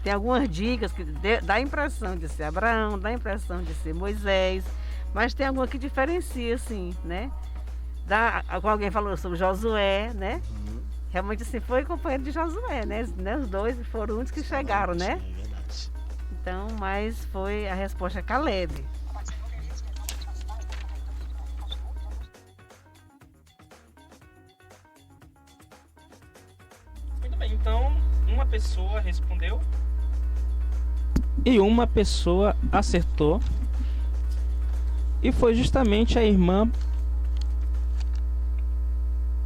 tem algumas dicas que dá a impressão de ser Abraão, dá a impressão de ser Moisés, mas tem alguma que diferencia, assim, né? Como alguém falou sobre Josué, né? Realmente assim, foi companheiro de Josué, né? Os dois foram uns que chegaram, né? É verdade. Então, mas foi a resposta Caleb. Muito bem, então uma pessoa respondeu e uma pessoa acertou. E foi justamente a irmã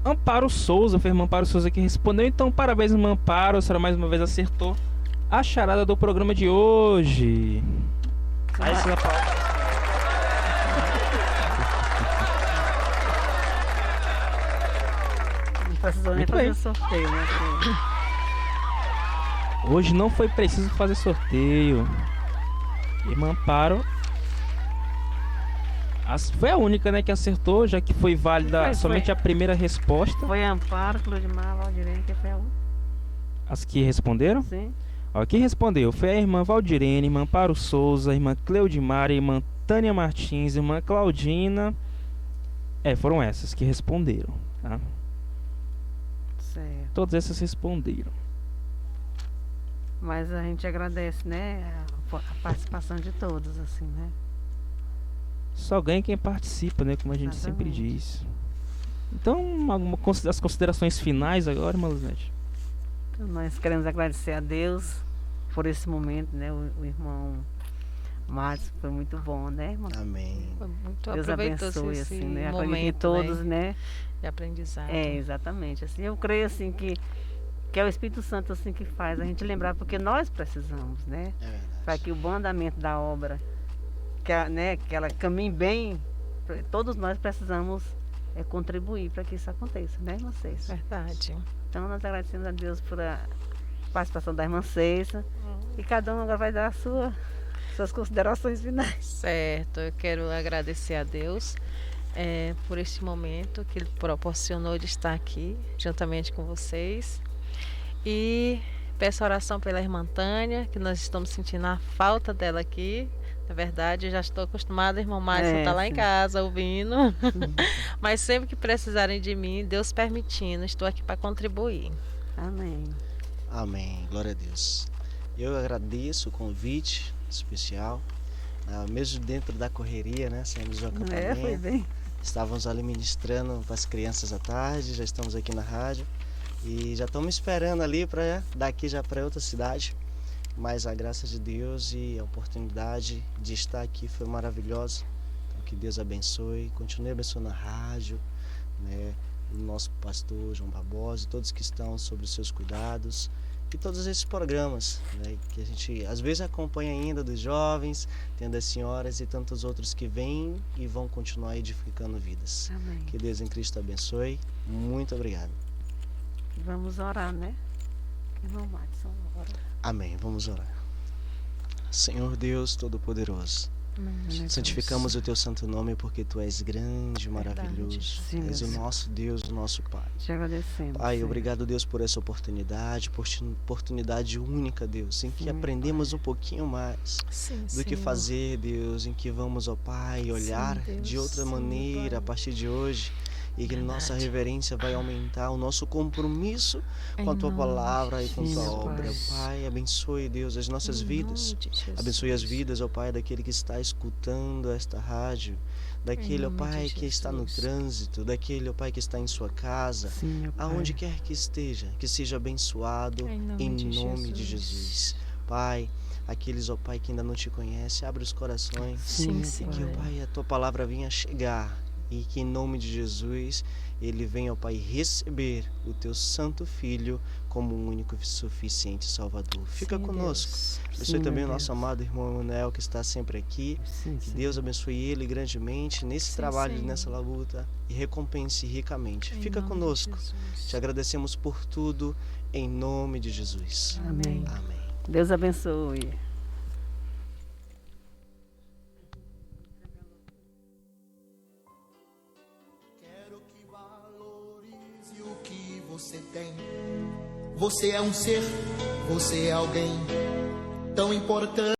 Amparo Souza, foi a irmã Amparo Souza que respondeu. Então, parabéns, irmã Amparo, a senhora mais uma vez acertou a charada do programa de hoje. Aí, senhora Paula. Não precisou nem Muito fazer bem. o sorteio, né? Hoje não foi preciso fazer sorteio. Irmã Amparo foi a única, né, que acertou, já que foi válida Foi. somente a primeira resposta. Foi Amparo, Clodimar, Valdirene, que foi a última. As que responderam? Sim. Ó, quem respondeu foi a irmã Valdirene, irmã Amparo Souza, a irmã Cleudimar, a irmã Tânia Martins, a irmã Claudina. Foram essas que responderam, tá? Certo. Todas essas responderam. Mas a gente agradece, né? A participação de todos, assim, né? Só ganha quem participa, né? Como a gente sempre diz. Então, as considerações finais agora, irmã Luzinete? Então, nós queremos agradecer a Deus por esse momento, né? O irmão Márcio foi muito bom, né, irmão? Amém. Foi muito Deus aproveitoso abençoe, esse assim, né? Acredite em momento, todos, né? De aprendizado. Exatamente. Assim, eu creio, assim, que é o Espírito Santo, assim, que faz a gente lembrar, porque nós precisamos, né? É verdade. Para que o bom andamento da obra, que ela caminhe bem, todos nós precisamos contribuir para que isso aconteça, né, irmã Ceiça? Verdade. Então, nós agradecemos a Deus por a participação da irmã Ceiça. E cada um agora vai dar suas considerações finais. Certo, eu quero agradecer a Deus por este momento que Ele proporcionou de estar aqui juntamente com vocês. E peço oração pela irmã Tânia, que nós estamos sentindo a falta dela aqui. Na verdade, já estou acostumada, irmão Márcio está lá em casa ouvindo. Mas sempre que precisarem de mim, Deus permitindo, estou aqui para contribuir. Amém. Amém. Glória a Deus. Eu agradeço o convite especial. Mesmo dentro da correria, né? Saímos do acampamento. Foi bem. Estávamos ali ministrando para as crianças à tarde, já estamos aqui na rádio. E já estamos esperando ali para daqui já para outra cidade. Mas a graça de Deus e a oportunidade de estar aqui foi maravilhosa. Então, que Deus abençoe, continue abençoando a rádio, né? O nosso pastor João Barbosa, todos que estão sob os seus cuidados e todos esses programas, né? Que a gente às vezes acompanha ainda dos jovens, tem das senhoras e tantos outros que vêm e vão continuar edificando vidas. Amém. Que Deus em Cristo abençoe. Muito obrigado. Vamos orar, né? Irmão Márcio, ora. Amém. Vamos orar. Senhor Deus Todo-Poderoso, santificamos o Teu santo nome porque Tu és grande, maravilhoso. Sim, És o Deus. nosso Deus, o nosso Pai. Te agradecemos. Pai, Senhor. obrigado, Deus, por essa oportunidade única, Deus, em que Sim, aprendemos um pouquinho mais Sim, do que Senhor. fazer, Deus, em que vamos, ó Pai, olhar Deus, de outra sim, maneira Pai. a partir de hoje. E que nossa reverência vai aumentar o nosso compromisso com a Em Tua nome palavra e de com a Tua Jesus. obra. Pai, abençoe, Deus, as nossas Em vidas. nome de Jesus. Abençoe as vidas, ó Pai, daquele que está escutando esta rádio, daquele, ó nome Pai, de que está no Jesus. trânsito, daquele, ó Pai, que está em sua casa, Sim, meu Pai. aonde quer que esteja, que seja abençoado Em nome em de nome de Jesus. Jesus. Pai, aqueles, ó Pai, que ainda não te conhecem, abre os corações, Sim, e que, ó Senhor. Pai, a Tua palavra venha chegar e que em nome de Jesus ele venha, ó Pai, receber o teu santo Filho como um único e suficiente Salvador. Fica Sim, conosco. Deus. Abençoe Sim, também o meu nosso Deus. amado irmão Emanuel, que está sempre aqui. Sim, que sim. Deus abençoe ele grandemente nesse Sim, trabalho, Senhor. nessa luta, e recompense ricamente. Em Fica nome de conosco. Jesus. Te agradecemos por tudo, em nome de Jesus. Amém. Amém. Deus abençoe. O que você tem? Você é um ser, você é alguém tão importante.